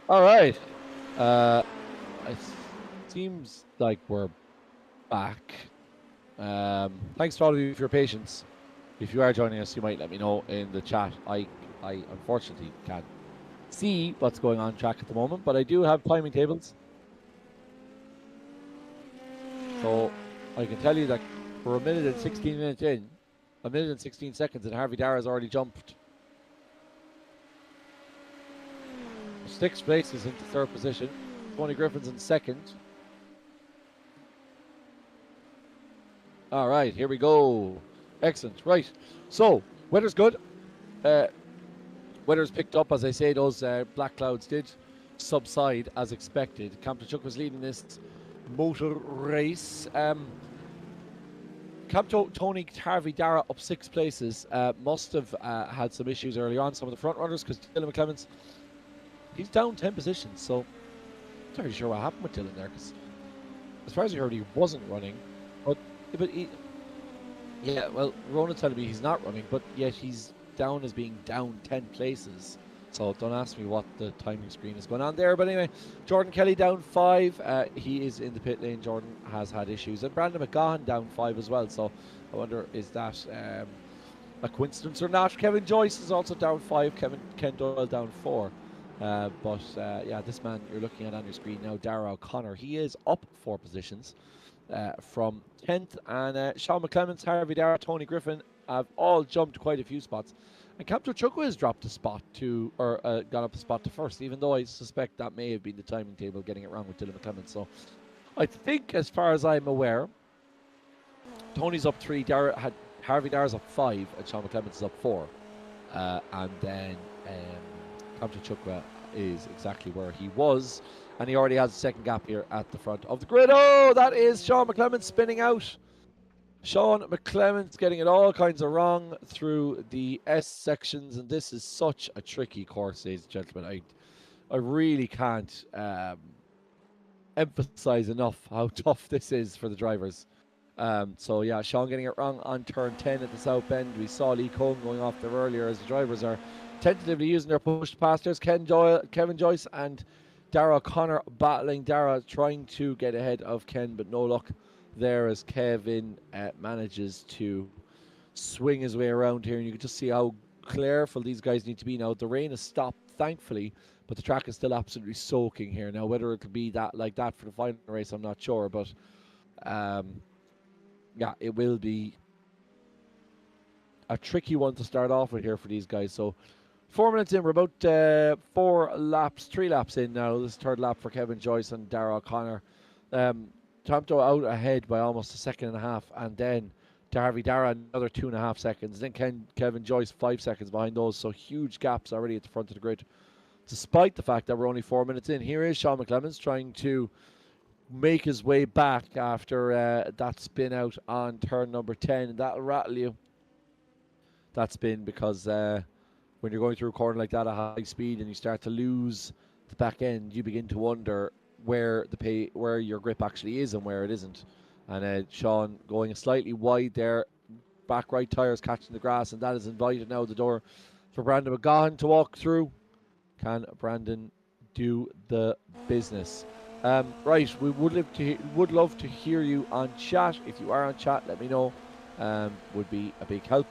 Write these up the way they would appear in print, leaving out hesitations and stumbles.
All right. It seems like we're back. Thanks to all of you for your patience. If you are joining us, you might let me know in the chat. I unfortunately can't see what's going on track at the moment, but I do have timing tables. So I can tell you that for a minute and 16 minutes in, a minute and 16 seconds, and Harvey Dara has already jumped 6 places into third position. Tony Griffin's in second. All right, here we go. Excellent. Right. So, weather's good. Uh, weather's picked up. As I say, those black clouds did subside as expected. Campton was leading this motor race. Tony Harvey Dara up 6 places. Must have had some issues earlier on. Some of the front runners, because Dylan McClemens, he's down 10 positions. So, I'm not really sure what happened with Dylan there, because as far as I heard, he wasn't running. But yeah, well, Ronan telling me he's not running, but yet he's down as being down 10 places. So don't ask me what the timing screen is going on there. But anyway, Jordan Kelly down 5. He is in the pit lane. Jordan has had issues. And Brandon McGahan down 5 as well. So I wonder, is that a coincidence or not? Kevin Joyce is also down 5. Ken Doyle down 4. Yeah, this man you're looking at on your screen now, Dara O'Connor, he is up 4 positions. From 10th, and Sean McClemens, Harvey Dara, Tony Griffin have all jumped quite a few spots. And Captain Chukwu has dropped a spot to, or gone up a spot to first, even though I suspect that may have been the timing table getting it wrong with Dylan McClemens. So I think, as far as I'm aware, Tony's up 3, Harvey Dara's up 5, and Sean McClemens is up 4. And then Captain Chukwu is exactly where he was. And he already has a second gap here at the front of the grid. Oh, that is Sean McClemens spinning out. Sean McClemens getting it all kinds of wrong through the S sections. And this is such a tricky course, ladies and gentlemen. I really can't emphasize enough how tough this is for the drivers. So yeah, Sean getting it wrong on turn 10 at the south bend. We saw Lee Cohn going off there earlier as the drivers are tentatively using their push pastors. Kevin Joyce and Dara O'Connor battling. Dara trying to get ahead of Ken, but no luck there as Kevin manages to swing his way around here. And you can just see how careful these guys need to be now. The rain has stopped, thankfully, but the track is still absolutely soaking here. Now, whether it'll be that like that for the final race, I'm not sure, but yeah, it will be a tricky one to start off with here for these guys. So 4 minutes in, we're about 3 laps in now. This is third lap for Kevin Joyce and Dara O'Connor. Tomto out ahead by almost a second and a half, and then Harvey Dara another 2.5 seconds. Then Kevin Joyce 5 seconds behind those, so huge gaps already at the front of the grid. Despite the fact that we're only 4 minutes in, here is Sean McClemens trying to make his way back after that spin out on turn number 10, and that'll rattle you. That spin, because when you're going through a corner like that at high speed and you start to lose the back end, you begin to wonder where your grip actually is and where it isn't. And Sean going slightly wide there, back right tires catching the grass, and that is invited now the door for Brandon McGahan to walk through. Can Brandon do the business? Right, we would love to hear you on chat. If you are on chat, let me know. Would be a big help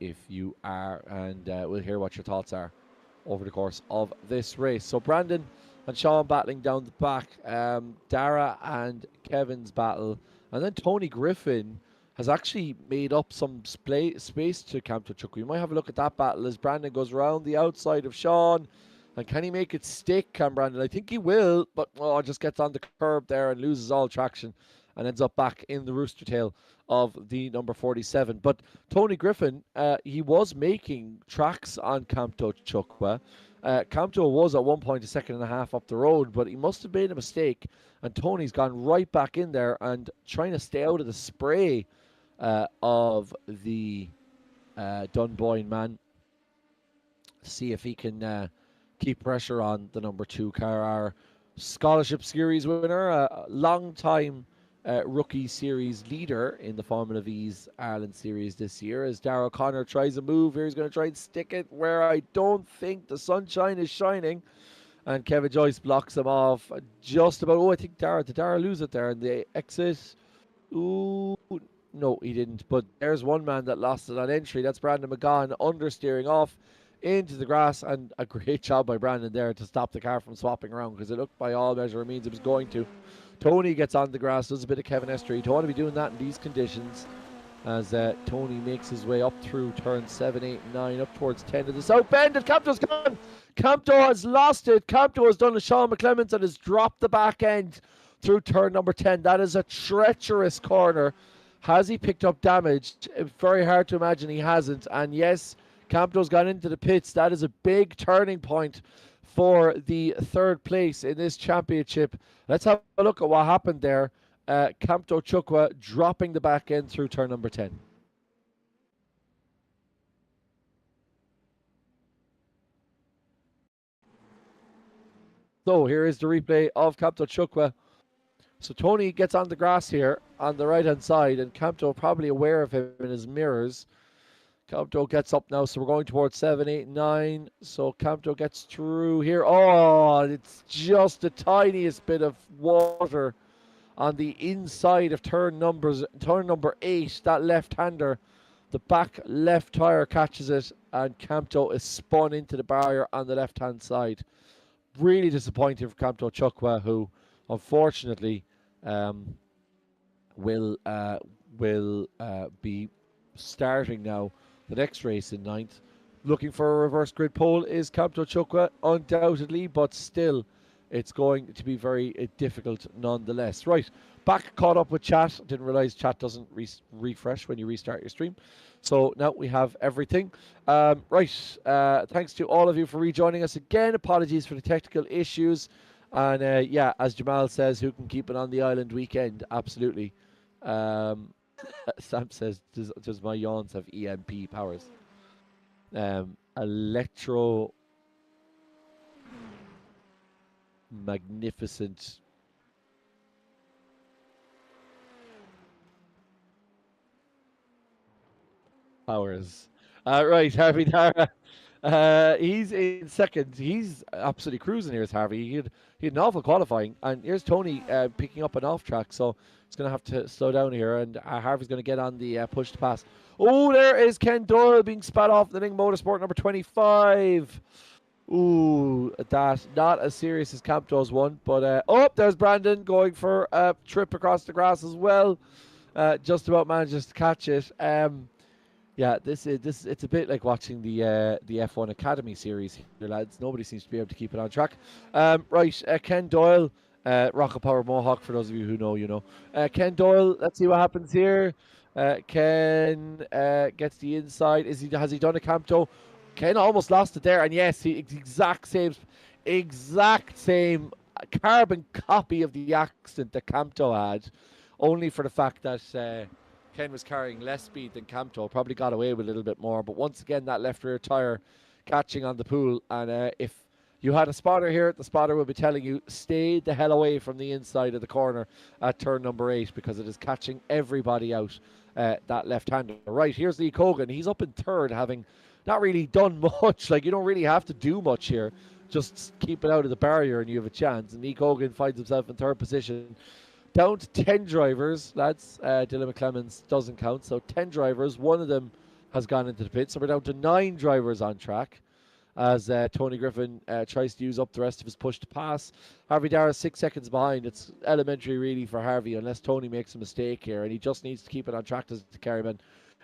if you are, and we'll hear what your thoughts are over the course of this race. So Brandon and Sean battling down the back. Dara and Kevin's battle, and then Tony Griffin has actually made up some space to Campton Chukwu. We might have a look at that battle as Brandon goes around the outside of Sean. And can he make it stick, Cam Brandon? I think he will, but just gets on the curb there and loses all traction and ends up back in the rooster tail of the number 47. But Tony Griffin, he was making tracks on Campto Chukwu. Campto was at one point a second and a half up the road, but he must have made a mistake. And Tony's gone right back in there and trying to stay out of the spray of the Dunboyne man. See if he can keep pressure on the number 2 car. Our Scholarship Series winner, a long-time Rookie Series leader in the Formula V's Ireland Series this year, as Dara O'Connor tries a move here. He's going to try and stick it where I don't think the sunshine is shining. and Kevin Joyce blocks him off just about. Oh, I think did Dara lose it there in the exit? Ooh, no, he didn't. But there's one man that lost it on entry. That's Brandon McGahan understeering off into the grass, and a great job by Brandon there to stop the car from swapping around, because it looked by all measure means it was going to. Tony gets on the grass, does a bit of Kevin Esther. You don't want to be doing that in these conditions, as Tony makes his way up through turn 7, 8, 9, up towards 10 to the south bend, and Campto's gone. Campto has lost it. Campto has done a Sean McClemens and has dropped the back end through turn number 10. That is a treacherous corner. Has he picked up damage? It's very hard to imagine he hasn't. And yes, Campto's gone into the pits. That is a big turning point for the third place in this championship. Let's have a look at what happened there. Campto Chukwa dropping the back end through turn number 10. So here is the replay of Campto Chukwa. So Tony gets on the grass here on the right hand side, and Campto probably aware of him in his mirrors. Campto gets up now, so we're going towards 7, 8, 9. So Campto gets through here. Oh, it's just the tiniest bit of water on the inside of turn number 8. That left-hander, the back left tire catches it, and Campto is spun into the barrier on the left-hand side. Really disappointing for Campto Chukwa, who unfortunately will be starting now the next race in 9th. Looking for a reverse grid pole is Campto Chukwa, undoubtedly, but still it's going to be very difficult nonetheless. Right, back caught up with chat. Didn't realize chat doesn't refresh when you restart your stream. So now we have everything. Right, thanks to all of you for rejoining us again. Apologies for the technical issues. And yeah, as Jamal says, who can keep it on the island weekend? Absolutely. Sam says, does my yawns have EMP powers? Electro magnificent powers. Right, Harvey Dara. He's in second. He's absolutely cruising here, Harvey. He had an awful qualifying, and here's Tony picking up an off track, so he's going to have to slow down here, and Harvey's going to get on the push to pass. Oh, there is Ken Doyle being spat off the Ning Motorsport number 25. Ooh, that not as serious as Campto's one, but oh, there's Brandon going for a trip across the grass as well. Just about manages to catch it. Yeah, this it's a bit like watching the F1 Academy series here, lads. Nobody seems to be able to keep it on track. Right, Ken Doyle, Rocket Power Mohawk, for those of you who know, you know. Ken Doyle, let's see what happens here. Ken gets the inside. Has he done a Campto? Ken almost lost it there, and yes, exact same carbon copy of the accident that Campto had, only for the fact that Ken was carrying less speed than Campto, probably got away with a little bit more. But once again, that left rear tire catching on the pool, and if you had a spotter here, the spotter will be telling you, stay the hell away from the inside of the corner at turn number 8, because it is catching everybody out, that left-hander. Right, here's Lee Cogan. He's up in third, having not really done much. Like, you don't really have to do much here. Just keep it out of the barrier and you have a chance. And Lee Cogan finds himself in third position. Down to 10 drivers, lads. Dylan McClemens doesn't count. So 10 drivers. One of them has gone into the pit. So we're down to 9 drivers on track, as Tony Griffin tries to use up the rest of his push to pass. Harvey Dara 6 seconds behind. It's elementary really for Harvey, unless Tony makes a mistake here, and he just needs to keep it on track as the carryman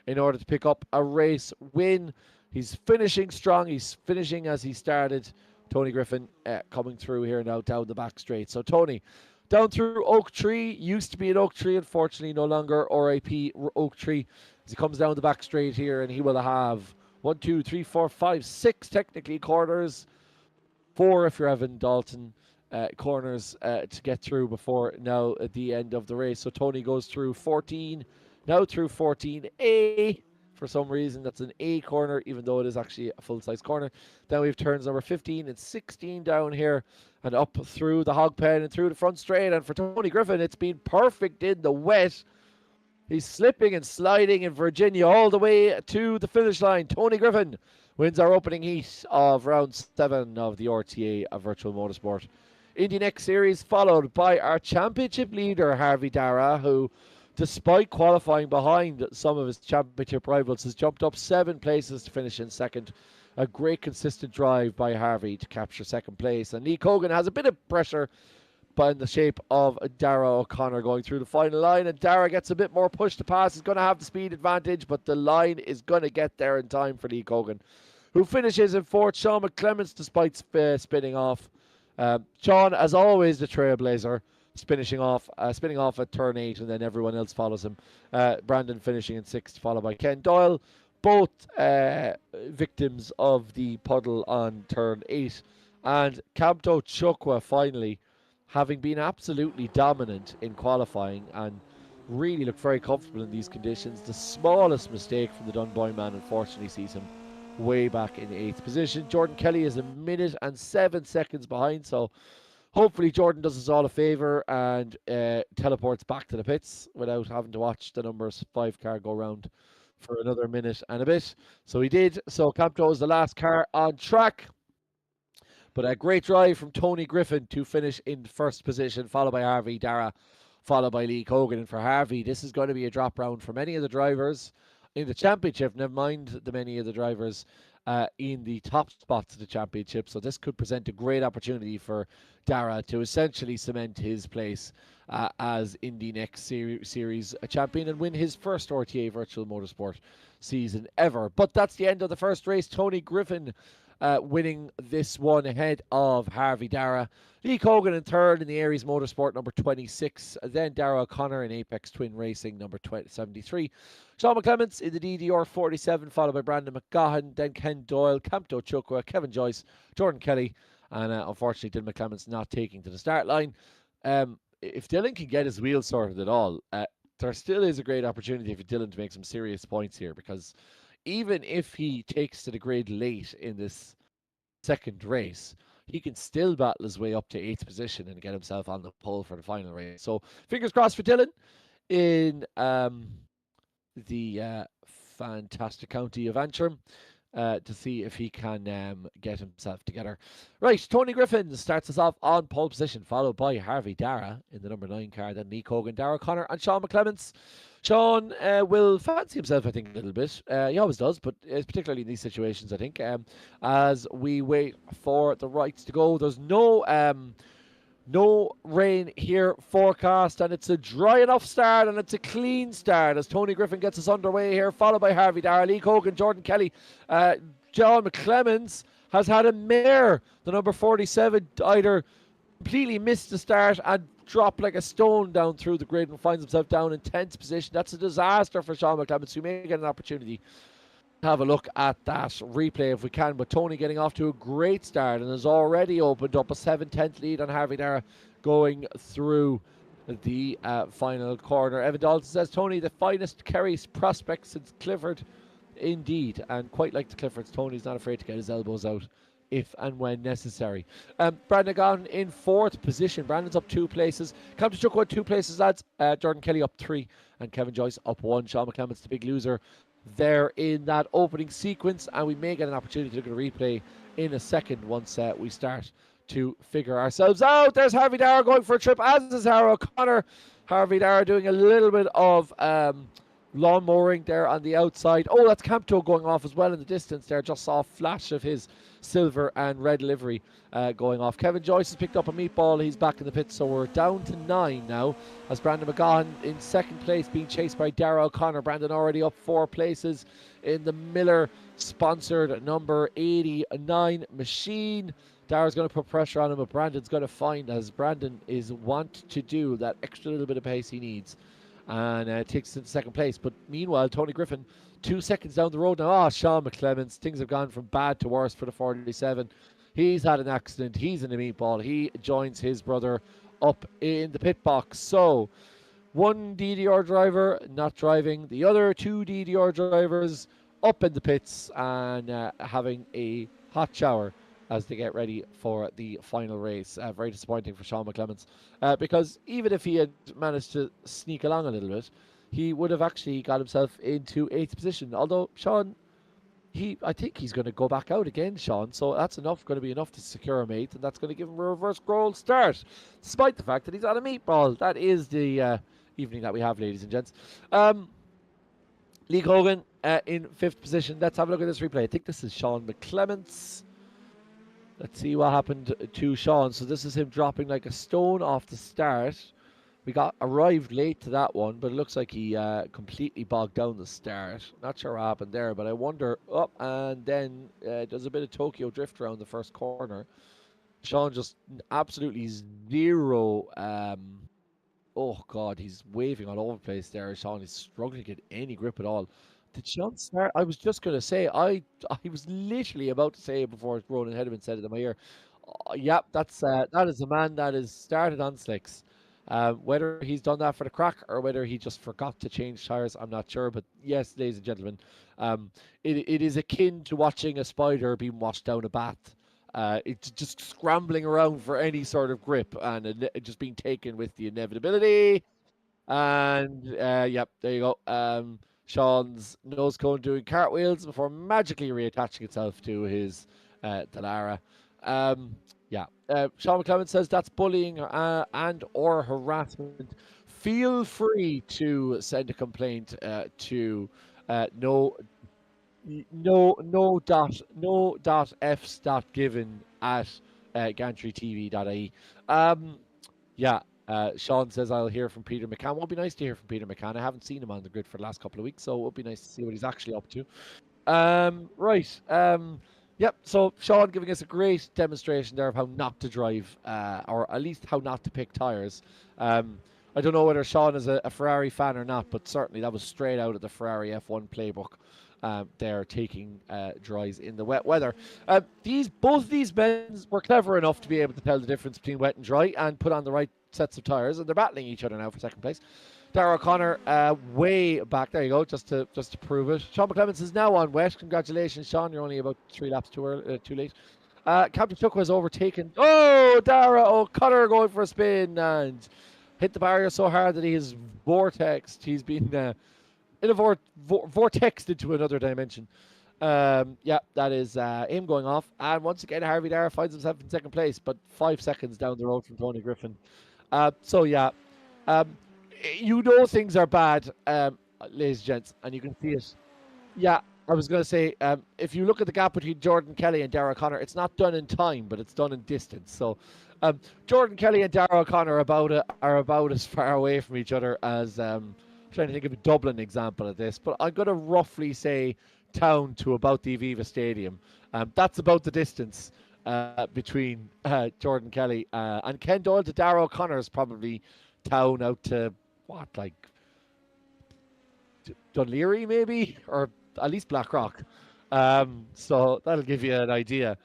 in order to pick up a race win. He's finishing strong. He's finishing as he started. Tony Griffin coming through here now down the back straight. So Tony down through Oak Tree. Used to be an Oak Tree, unfortunately no longer. RIP Oak Tree. As he comes down the back straight here, and he will have 1, 2, 3, 4, 5, 6 technically corners. 4 if you're Evan Dalton corners to get through before now at the end of the race. So Tony goes through 14, now through 14A. For some reason, that's an A corner, even though it is actually a full-size corner. Then we have turns number 15 and 16 down here, and up through the hog pen and through the front straight. And for Tony Griffin, it's been perfect in the wet. He's slipping and sliding in Virginia all the way to the finish line. Tony Griffin wins our opening heat of round 7 of the RTA of Virtual Motorsport IndyNXT Series, followed by our championship leader, Harvey Dara, who, despite qualifying behind some of his championship rivals, has jumped up 7 places to finish in second. A great consistent drive by Harvey to capture second place. And Lee Cogan has a bit of pressure by in the shape of Dara O'Connor going through the final line, and Dara gets a bit more push to pass. He's going to have the speed advantage, but the line is going to get there in time for Lee Cogan, who finishes in fourth. Sean McClements, despite spinning off. Sean, as always, the trailblazer, spinning off at turn 8, and then everyone else follows him. Brandon finishing in 6th, followed by Ken Doyle, both victims of the puddle on turn 8. And Kamto Chukwa finally, having been absolutely dominant in qualifying and really looked very comfortable in these conditions, the smallest mistake from the Dunboy man unfortunately sees him way back in 8th position. Jordan Kelly is 1 minute and 7 seconds behind, so hopefully Jordan does us all a favour and teleports back to the pits without having to watch the numbers 5 car go round for another minute and a bit. So he did. So Campto is the last car on track. But a great drive from Tony Griffin to finish in first position, followed by Harvey Dara, followed by Lee Cogan. And for Harvey, this is going to be a drop round for many of the drivers in the championship, never mind the many of the drivers in the top spots of the championship. So this could present a great opportunity for Dara to essentially cement his place as IndyNXT Series champion and win his first RTA Virtual Motorsport season ever. But that's the end of the first race. Tony Griffin winning this one ahead of Harvey Dara. Lee Cogan in third in the Aries Motorsport, number 26. Then Dara O'Connor in Apex Twin Racing, number 73. Sean McClements in the DDR 47, followed by Brandon McGahan. Then Ken Doyle, Kamto Chukwa, Kevin Joyce, Jordan Kelly, and unfortunately Dylan McClements not taking to the start line. If Dylan can get his wheels sorted at all, there still is a great opportunity for Dylan to make some serious points here, because even if he takes to the grid late in this second race, he can still battle his way up to 8th position and get himself on the pole for the final race. So fingers crossed for Dylan in the fantastic county of Antrim to see if he can get himself together. Right, Tony Griffin starts us off on pole position, followed by Harvey Dara in the number 9 car, then Lee Cogan, Dara O'Connor, and Sean McClements. Sean will fancy himself, I think, a little bit. He always does, but particularly in these situations, I think. As we wait for the rights to go, there's no rain here forecast, and it's a dry enough start, and it's a clean start as Tony Griffin gets us underway here, followed by Harvey Dara, Lee Cogan, Jordan Kelly. John McClements has had a mare. The number 47 either completely missed the start and dropped like a stone down through the grid and finds himself down in 10th position. That's a disaster for Sean McClements, who may get an opportunity to have a look at that replay if we can. But Tony getting off to a great start and has already opened up a 7/10 lead on Harvey Dara going through the final corner. Evan Dalton says, Tony, the finest Kerry prospect since Clifford, indeed. And quite like the Cliffords, Tony's not afraid to get his elbows out if and when necessary. Brandon gone in 4th position. Brandon's up 2 places. Kamto Chukwa 2 places, lads. Jordan Kelly up 3 and Kevin Joyce up 1. Sean McClements, the big loser there in that opening sequence, and we may get an opportunity to look at a replay in a second once we start to figure ourselves out. There's Harvey Dara going for a trip, as is Dara O'Connor. Harvey Dara doing a little bit of lawn mowing there on the outside. Oh, that's Kamto going off as well in the distance there. Just saw a flash of his silver and red livery going off. Kevin Joyce has picked up a meatball. He's back in the pit, so we're down to 9 now as Brandon McGahan in 2nd place being chased by Dara O'Connor. Brandon already up 4 places in the Miller sponsored number 89 machine. Dara's going to put pressure on him, but Brandon's going to find, as Brandon is wont to do, that extra little bit of pace he needs, and takes it to 2nd place. But meanwhile, Tony Griffin 2 seconds down the road now. Sean McClements, things have gone from bad to worse for the 47. He's had an accident. He's in the meatball. He joins his brother up in the pit box. So one DDR driver not driving, the other 2 DDR drivers up in the pits and having a hot shower as they get ready for the final race. Very disappointing for Sean McClements because even if he had managed to sneak along a little bit, he would have actually got himself into 8th position. Although Sean, I think he's going to go back out again, Sean. So that's going to be enough to secure him 8th, and that's going to give him a reverse goal start, despite the fact that he's on a meatball. That is the evening that we have, ladies and gents. Lee Hogan in 5th position. Let's have a look at this replay. I think this is Sean McClements. Let's see what happened to Sean. So this is him dropping like a stone off the start. We arrived late to that one, but it looks like he completely bogged down the start. Not sure what happened there, but I wonder. Oh, and then there's a bit of Tokyo drift around the first corner. Sean just absolutely zero. Oh God, he's waving all over the place there. Sean is struggling to get any grip at all. Did Sean start? I was just going to say, I was literally about to say it before Ronan Hedman said it in my ear. Yep, that is a man that is started on slicks. Whether he's done that for the crack or whether he just forgot to change tires, I'm not sure. But yes, ladies and gentlemen, it is akin to watching a spider being washed down a bath. It's just scrambling around for any sort of grip and just being taken with the inevitability. And yep, there you go. Sean's nose cone doing cartwheels before magically reattaching itself to his Dallara. Yeah, Sean McClement says that's bullying and or harassment. Feel free to send a complaint to no dot f's dot given at gantrytv.ie. Yeah, Sean says I'll hear from Peter McCann. Won't be nice to hear from Peter McCann. I haven't seen him on the grid for the last couple of weeks, so it would be nice to see what he's actually up to. Right. Yep. So Sean giving us a great demonstration there of how not to drive, or at least how not to pick tires. I don't know whether Sean is a Ferrari fan or not, but certainly that was straight out of the Ferrari F1 playbook. They're taking dries in the wet weather. Both of these men were clever enough to be able to tell the difference between wet and dry and put on the right sets of tires, and they're battling each other now for second place. Darragh O'Connor way back. There you go, just to prove it. Sean McClements is now on wet. Congratulations, Sean. You're only about 3 laps too late. Captain Chuck was overtaken. Oh, Darragh O'Connor going for a spin and hit the barrier so hard that he is vortexed. He's been in a vortexed into another dimension. Yeah, that is him going off. And once again, Harvey Darragh finds himself in second place, but 5 seconds down the road from Tony Griffin. So yeah, you know things are bad, ladies and gents, and you can see it. Yeah, I was going to say, if you look at the gap between Jordan Kelly and Darragh O'Connor, it's not done in time, but it's done in distance. So Jordan Kelly and Darragh O'Connor are about as far away from each other as I'm trying to think of a Dublin example of this, but I'm going to roughly say town to about the Aviva Stadium. That's about the distance between Jordan Kelly and Ken Doyle to Darragh O'Connor is probably town out to what, like Dunleary maybe, or at least Blackrock. So that'll give you an idea.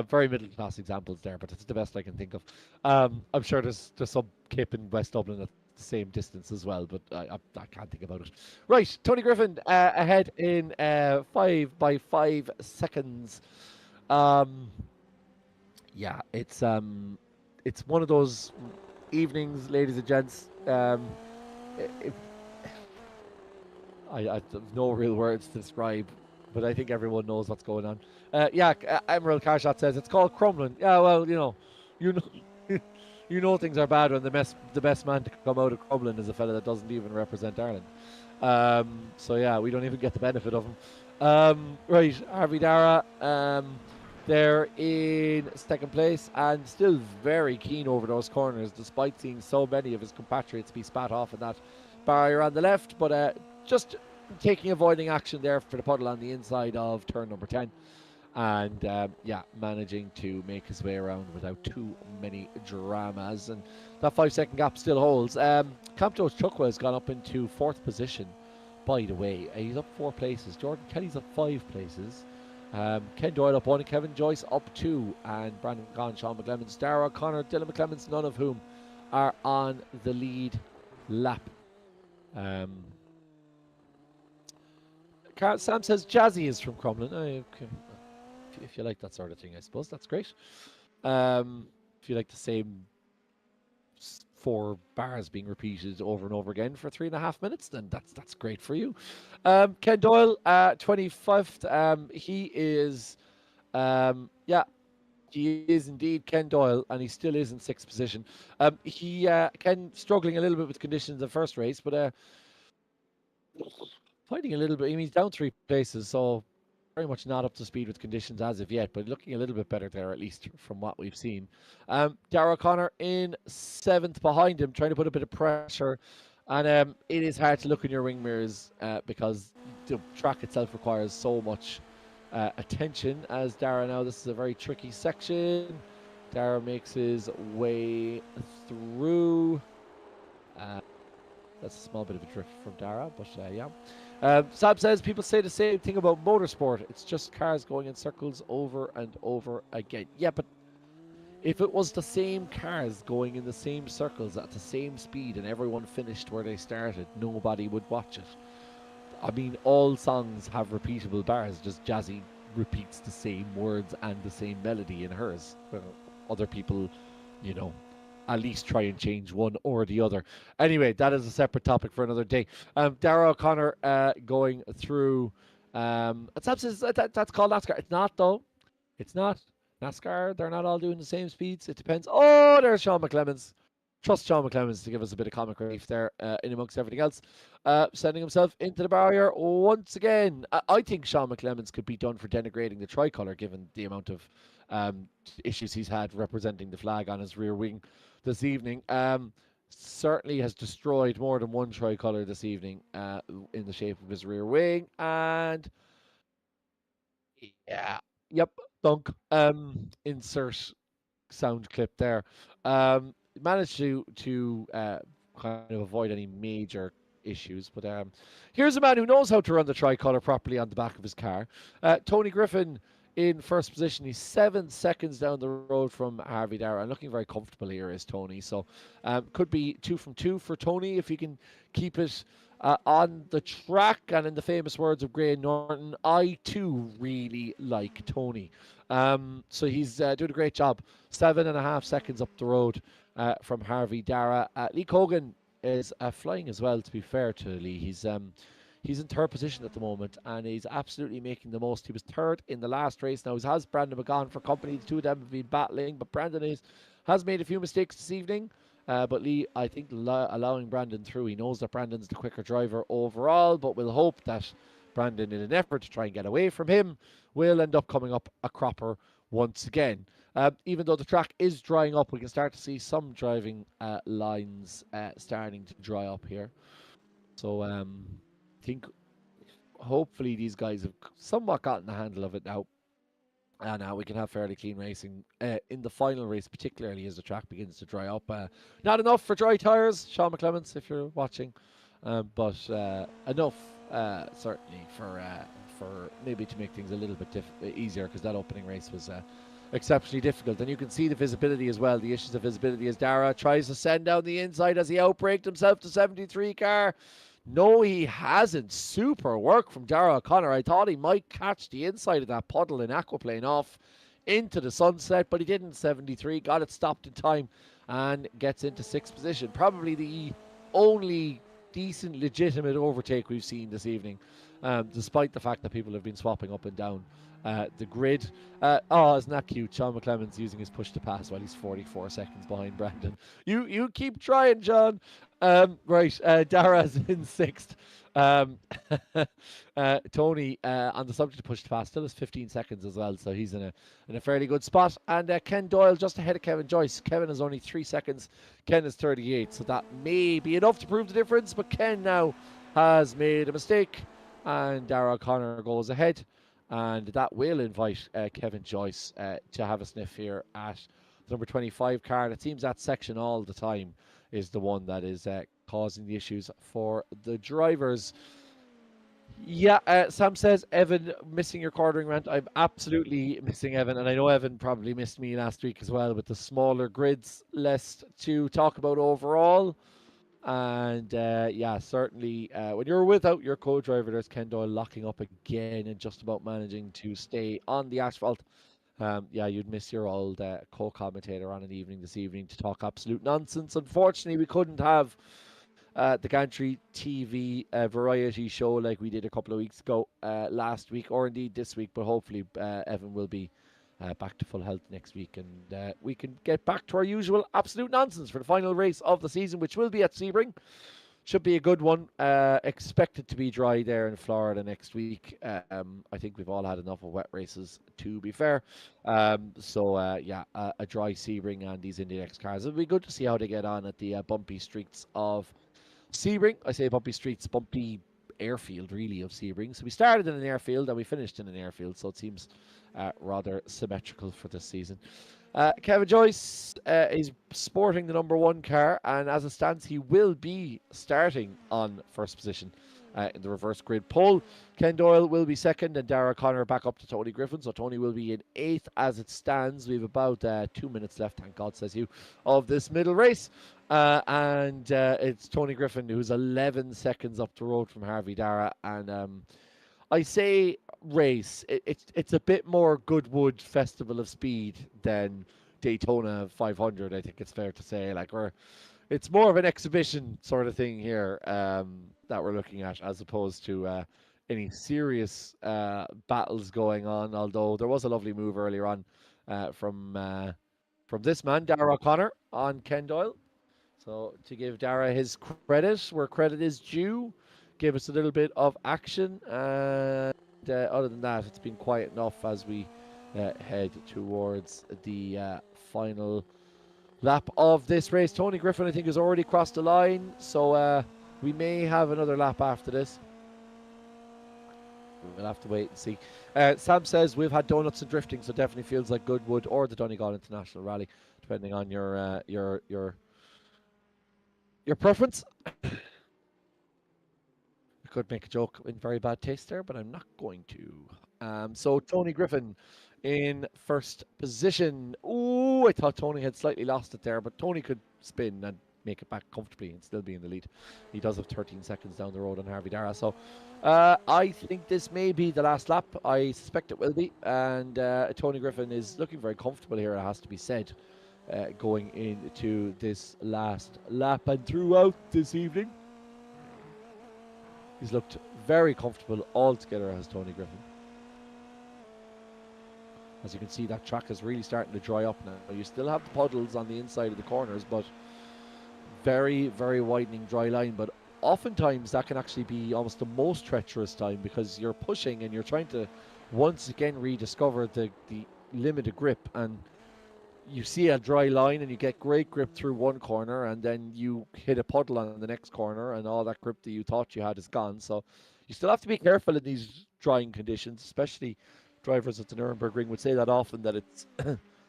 Very middle class examples there, but it's the best I can think of. I'm sure there's some Cape in West Dublin at the same distance as well, but I can't think about it. Right, Tony Griffin ahead in 5 by 5 seconds. Yeah, it's one of those evenings, ladies and gents. I have no real words to describe, but I think everyone knows what's going on. Yeah, Emerald Carshot says it's called crumbling. Yeah, well, you know, you know things are bad when the best man to come out of crumbling is a fella that doesn't even represent Ireland. So yeah, we don't even get the benefit of him. Right, Harvey Darragh, they're in second place and still very keen over those corners, despite seeing so many of his compatriots be spat off in that barrier on the left, but just avoiding action there for the puddle on the inside of turn number 10, and yeah, managing to make his way around without too many dramas, and that 5-second gap still holds. Campto's Chukwa has gone up into 4th position, by the way. He's up 4 places. Jordan Kelly's up 5 places. Ken Doyle up 1, and Kevin Joyce up 2, and Brandon Conn, Sean McClements, Darragh O'Connor, Dylan McClements, none of whom are on the lead lap. Sam says Jazzy is from Crumlin. Okay. If you like that sort of thing, I suppose that's great. If you like the same 4 bars being repeated over and over again for 3.5 minutes, then that's great for you. Ken Doyle, 25th. He is, yeah, he is indeed Ken Doyle, and he still is in sixth position. He Ken struggling a little bit with conditions in first race, but fighting a little bit. I mean, he's down 3 places, so very much not up to speed with conditions as of yet, but looking a little bit better there, at least from what we've seen. Darragh O'Connor in seventh behind him, trying to put a bit of pressure. And it is hard to look in your wing mirrors because the track itself requires so much attention. As Darragh now, this is a very tricky section. Darragh makes his way through. Uh, that's a small bit of a drift from Darragh, but yeah. Sam says people say the same thing about motorsport. It's just cars going in circles over and over again. Yeah, but if it was the same cars going in the same circles at the same speed and everyone finished where they started, nobody would watch it. I mean, all songs have repeatable bars. Just Jazzy repeats the same words and the same melody in hers. Well, other people, you know, at least try and change one or the other. Anyway, that is a separate topic for another day. Darragh O'Connor going through. That's called NASCAR. It's not, though. It's not. NASCAR, they're not all doing the same speeds. It depends. Oh, there's Sean McClemens. Trust Sean McClemens to give us a bit of comic relief there in amongst everything else. Sending himself into the barrier once again. I think Sean McClemens could be done for denigrating the tricolour given the amount of issues he's had representing the flag on his rear wing this evening. Certainly has destroyed more than one tricolour this evening in the shape of his rear wing. And yeah, yep, dunk. Insert sound clip there. Managed to kind of avoid any major issues, but here's a man who knows how to run the tricolour properly on the back of his car. Tony Griffin in first position. He's 7 seconds down the road from Harvey Darragh, and looking very comfortable here is Tony. So could be 2 from 2 for Tony if he can keep it on the track. And in the famous words of Graham Norton, I too really like Tony. So he's doing a great job. 7.5 seconds up the road from Harvey Darragh. Lee Cogan is flying as well, to be fair to Lee. He's in third position at the moment, and he's absolutely making the most. He was third in the last race. Now, he has Brandon McGon for company. The two of them have been battling, but Brandon has made a few mistakes this evening. But Lee, I think, allowing Brandon through. He knows that Brandon's the quicker driver overall, but we'll hope that Brandon, in an effort to try and get away from him, will end up coming up a cropper once again. Even though the track is drying up, we can start to see some driving lines starting to dry up here. So I think hopefully these guys have somewhat gotten the handle of it now. And now we can have fairly clean racing in the final race, particularly as the track begins to dry up. Not enough for dry tyres, Sean McClemens, if you're watching, but enough certainly for maybe to make things a little bit easier, because that opening race was exceptionally difficult. And you can see the visibility as well, the issues of visibility as Darragh tries to send down the inside as he outbraked himself to 73 car. No, he hasn't. Super work from Darragh O'Connor. I thought he might catch the inside of that puddle in Aquaplane off into the sunset, but he didn't. 73, got it stopped in time and gets into sixth position. Probably the only decent, legitimate overtake we've seen this evening, despite the fact that people have been swapping up and down the grid. Oh, isn't that cute? Sean McClemens using his push to pass while he's 44 seconds behind Brandon. You keep trying, John. Right, Darragh's in sixth. Tony on the subject of push to pass still has 15 seconds as well, so he's in a fairly good spot. And Ken Doyle just ahead of Kevin Joyce. Kevin is only 3 seconds. Ken is 38, so that may be enough to prove the difference. But Ken now has made a mistake, and Darragh O'Connor goes ahead. And that will invite Kevin Joyce to have a sniff here at the number 25 car. And it seems that section all the time is the one that is causing the issues for the drivers. Yeah, Sam says, Evan, missing your quartering rant. I'm absolutely missing Evan, and I know Evan probably missed me last week as well with the smaller grids list to talk about overall. And yeah, certainly when you're without your co-driver, there's Ken Doyle locking up again and just about managing to stay on the asphalt. Yeah, you'd miss your old co-commentator on an evening this evening to talk absolute nonsense. Unfortunately, we couldn't have the Gantry TV variety show like we did a couple of weeks ago last week, or indeed this week. But hopefully, Evan will be back to full health next week, and we can get back to our usual absolute nonsense for the final race of the season, which will be at Sebring. Should be a good one. Expected to be dry there in Florida next week. I think we've all had enough of wet races, to be fair. Yeah, a dry Sebring and these IndyNXT cars. It'll be good to see how they get on at the bumpy streets of Sebring. I say bumpy streets, bumpy airfield, really, of Sebring. So we started in an airfield and we finished in an airfield. So it seems rather symmetrical for this season. Kevin Joyce is sporting the number 1 car, and as it stands, he will be starting on first position in the reverse grid pole. Ken Doyle will be second, and Dara Connor back up to Tony Griffin. So Tony will be in 8th as it stands. We have about 2 minutes left, thank God, says you, of this middle race. And it's Tony Griffin who's 11 seconds up the road from Harvey Dara. And I say race, it's a bit more Goodwood Festival of Speed than Daytona 500. I think it's fair to say, it's more of an exhibition sort of thing here that we're looking at, as opposed to any serious battles going on. Although there was a lovely move earlier on from this man, Dara O'Connor, on Ken Doyle. So to give Dara his credit where credit is due, give us a little bit of action. And other than that, it's been quiet enough as we head towards the final lap of this race. Tony Griffin, I think, has already crossed the line. So we may have another lap after this. We'll have to wait and see. Sam says we've had donuts and drifting, so definitely feels like Goodwood or the Donegal International Rally, depending on your preference. I could make a joke in very bad taste there, but I'm not going to. So Tony Griffin in first position. Ooh, I thought Tony had slightly lost it there, but Tony could spin and make it back comfortably and still be in the lead. He does have 13 seconds down the road on Harvey Dara. So I think this may be the last lap. I suspect it will be. And Tony Griffin is looking very comfortable here, it has to be said, going into this last lap and throughout this evening. He's looked very comfortable altogether, has Tony Griffin. As you can see, that track is really starting to dry up now. You still have the puddles on the inside of the corners, but very, very widening dry line. But oftentimes that can actually be almost the most treacherous time, because you're pushing and you're trying to once again rediscover the limited grip, and you see a dry line and you get great grip through one corner, and then you hit a puddle on the next corner and all that grip that you thought you had is gone. So you still have to be careful in these drying conditions, especially drivers at the Nuremberg Ring would say that often, that it's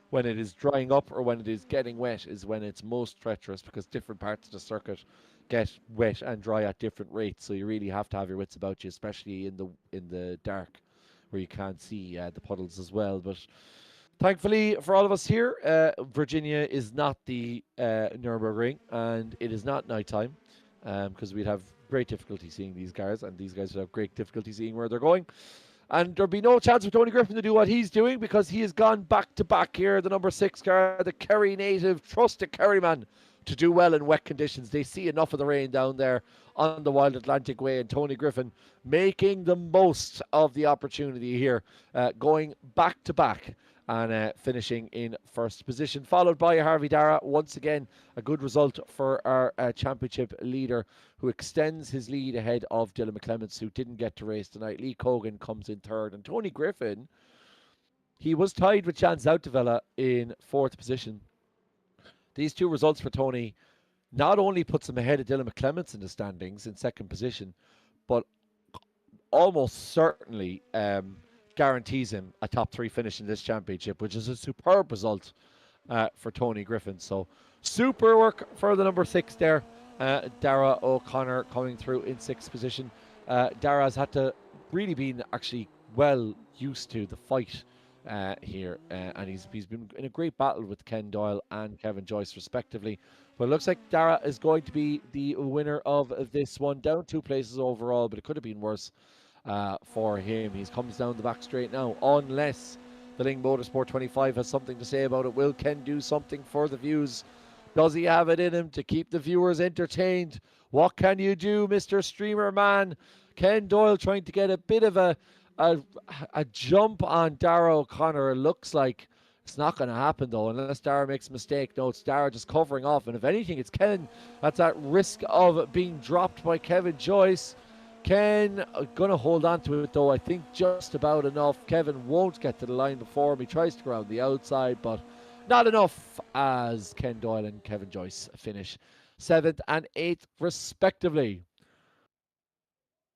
when it is drying up or when it is getting wet is when it's most treacherous, because different parts of the circuit get wet and dry at different rates. So you really have to have your wits about you, especially in the dark where you can't see the puddles as well. But thankfully for all of us here, Virginia is not the Nuremberg Ring, and it is not nighttime, because we'd have great difficulty seeing these cars, and these guys would have great difficulty seeing where they're going. And there'll be no chance for Tony Griffin to do what he's doing, because he has gone back to back here, the number 6 car, the Kerry native, trusted Kerry man, to do well in wet conditions. They see enough of the rain down there on the Wild Atlantic Way, and Tony Griffin making the most of the opportunity here, going back to back and finishing in first position, followed by Harvey Dara. Once again, a good result for our championship leader, who extends his lead ahead of Dylan McClements, who didn't get to race tonight. Lee Cogan comes in third, and Tony Griffin, he was tied with Jan Zoutvela in fourth position. These two results for Tony not only puts him ahead of Dylan McClements in the standings in second position, but almost certainly guarantees him a top 3 finish in this championship, which is a superb result for Tony Griffin. So super work for the number 6 there. Dara O'Connor coming through in 6th position. Dara's had to really been actually well used to the fight here, and he's been in a great battle with Ken Doyle and Kevin Joyce respectively. But it looks like Dara is going to be the winner of this one, down 2 places overall, but it could have been worse for him. He comes down the back straight now, unless The Ling Motorsport 25 has something to say about it. Will Ken do something for the views? Does he have it in him to keep the viewers entertained? What can you do, Mr. Streamer Man? Ken Doyle trying to get a bit of a, a jump on Dara O'Connor. It looks like it's not going to happen though, unless Dara makes a mistake. No, it's Dara just covering off. And if anything, it's Ken that's at risk of being dropped by Kevin Joyce. Ken going to hold on to it though. I think just about enough. Kevin won't get to the line before him. He tries to go around the outside, but not enough as Ken Doyle and Kevin Joyce finish 7th and 8th, respectively.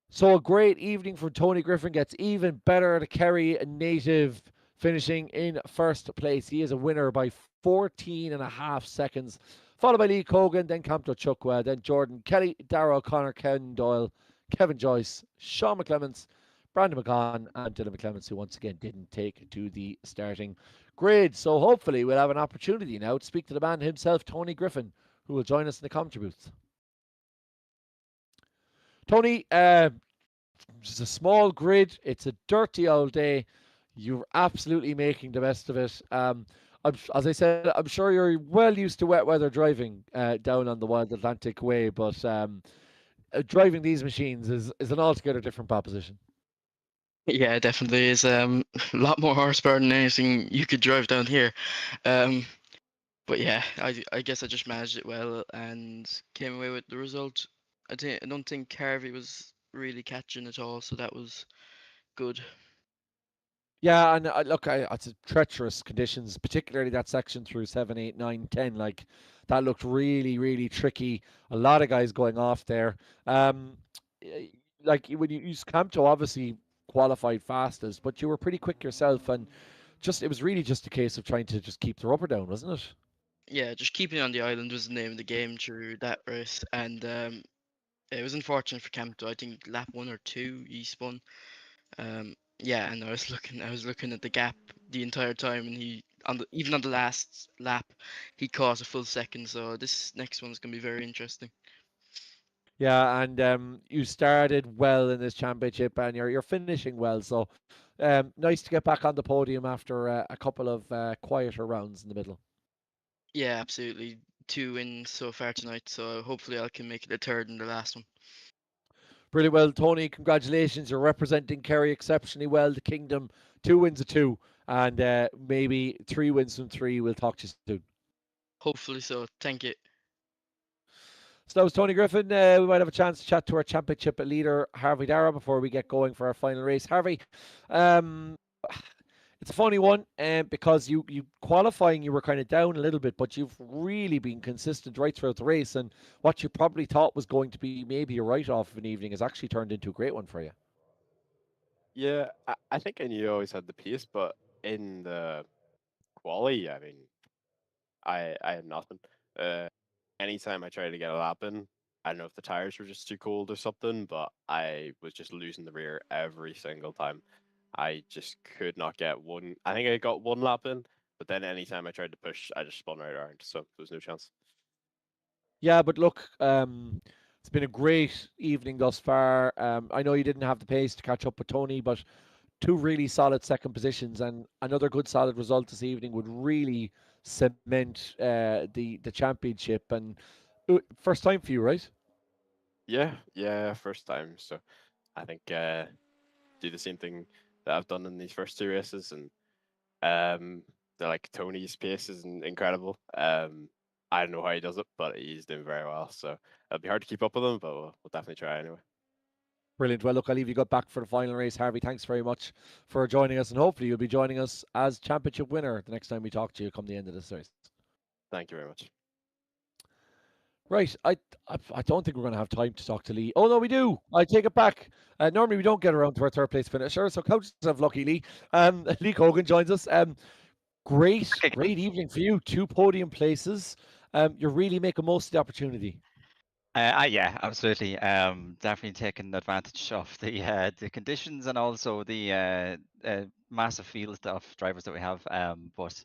So a great evening for Tony Griffin. Gets even better. The Kerry native finishing in first place. He is a winner by 14 and a half seconds, followed by Lee Cogan, then Campto Chukwa, then Jordan Kelly, Dara O'Connor, Ken Doyle, Kevin Joyce, Sean McClements, Brandon McCann, and Dylan McClements, who once again didn't take to the starting grid. So hopefully we'll have an opportunity now to speak to the man himself, Tony Griffin, who will join us in the commentary booth. Tony, it's a small grid. It's a dirty old day. You're absolutely making the best of it. As I said, I'm sure you're well used to wet weather driving down on the Wild Atlantic Way, but driving these machines is an altogether different proposition. Yeah, it definitely is. A lot more horsepower than anything you could drive down here. Um, but yeah, I guess I just managed it well and came away with the result. I don't think Harvey was really catching at all, so that was good. Yeah, and look, it's a treacherous conditions, particularly that section through 7, 8, 9, 10. Like that looked really, really tricky. A lot of guys going off there. Um, y- like when you use Camto, obviously qualified fastest, but you were pretty quick yourself, and just it was really just a case of trying to just keep the rubber down, wasn't it? Yeah, just keeping it on the island was the name of the game through that race, and it was unfortunate for Campto. I think lap 1 or 2 he spun. Yeah, and I was looking at the gap the entire time, and even on the last lap, he caught a full second. So this next one's gonna be very interesting. Yeah, and you started well in this championship, and you're finishing well. So nice to get back on the podium after a couple of quieter rounds in the middle. Yeah, absolutely. 2 wins so far tonight, so hopefully I can make it a third in the last one. Brilliant. Well, Tony, congratulations. You're representing Kerry exceptionally well. The Kingdom, 2 wins of two, and maybe 3 wins from three. We'll talk to you soon. Hopefully so. Thank you. So that was Tony Griffin. We might have a chance to chat to our championship leader, Harvey Dara, before we get going for our final race. Harvey, um, it's a funny one because you qualifying you were kind of down a little bit, but you've really been consistent right throughout the race, and what you probably thought was going to be maybe a write-off of an evening has actually turned into a great one for you. Yeah, I think I knew I always had the pace, but in the quali, I mean, I had nothing. Uh, Anytime I tried to get a lap in, I don't know if the tires were just too cold or something, but I was just losing the rear every single time. I just could not get one. I think I got one lap in, but then anytime I tried to push, I just spun right around. So there was no chance. Yeah, but look, it's been a great evening thus far. I know you didn't have the pace to catch up with Tony, but two really solid second positions and another good solid result this evening would really cement the championship. And first time for you, right? Yeah, first time. So I think do the same thing that I've done in these first two races, and they're like Tony's pace is incredible. I don't know how he does it, but he's doing very well. So it'll be hard to keep up with him, but we'll definitely try anyway. Brilliant. Well, look, I'll leave you got back for the final race. Harvey, thanks very much for joining us, and hopefully you'll be joining us as championship winner the next time we talk to you come the end of this race. Thank you very much. Right, I don't think we're going to have time to talk to Lee. Oh no, we do. I take it back. Normally we don't get around to our third place finisher, so count yourself lucky, Lee. Lee Cogan joins us. Great evening for you. Two podium places. You're really making most of the opportunity. Yeah, absolutely. Definitely taking advantage of the conditions and also the massive field of drivers that we have. But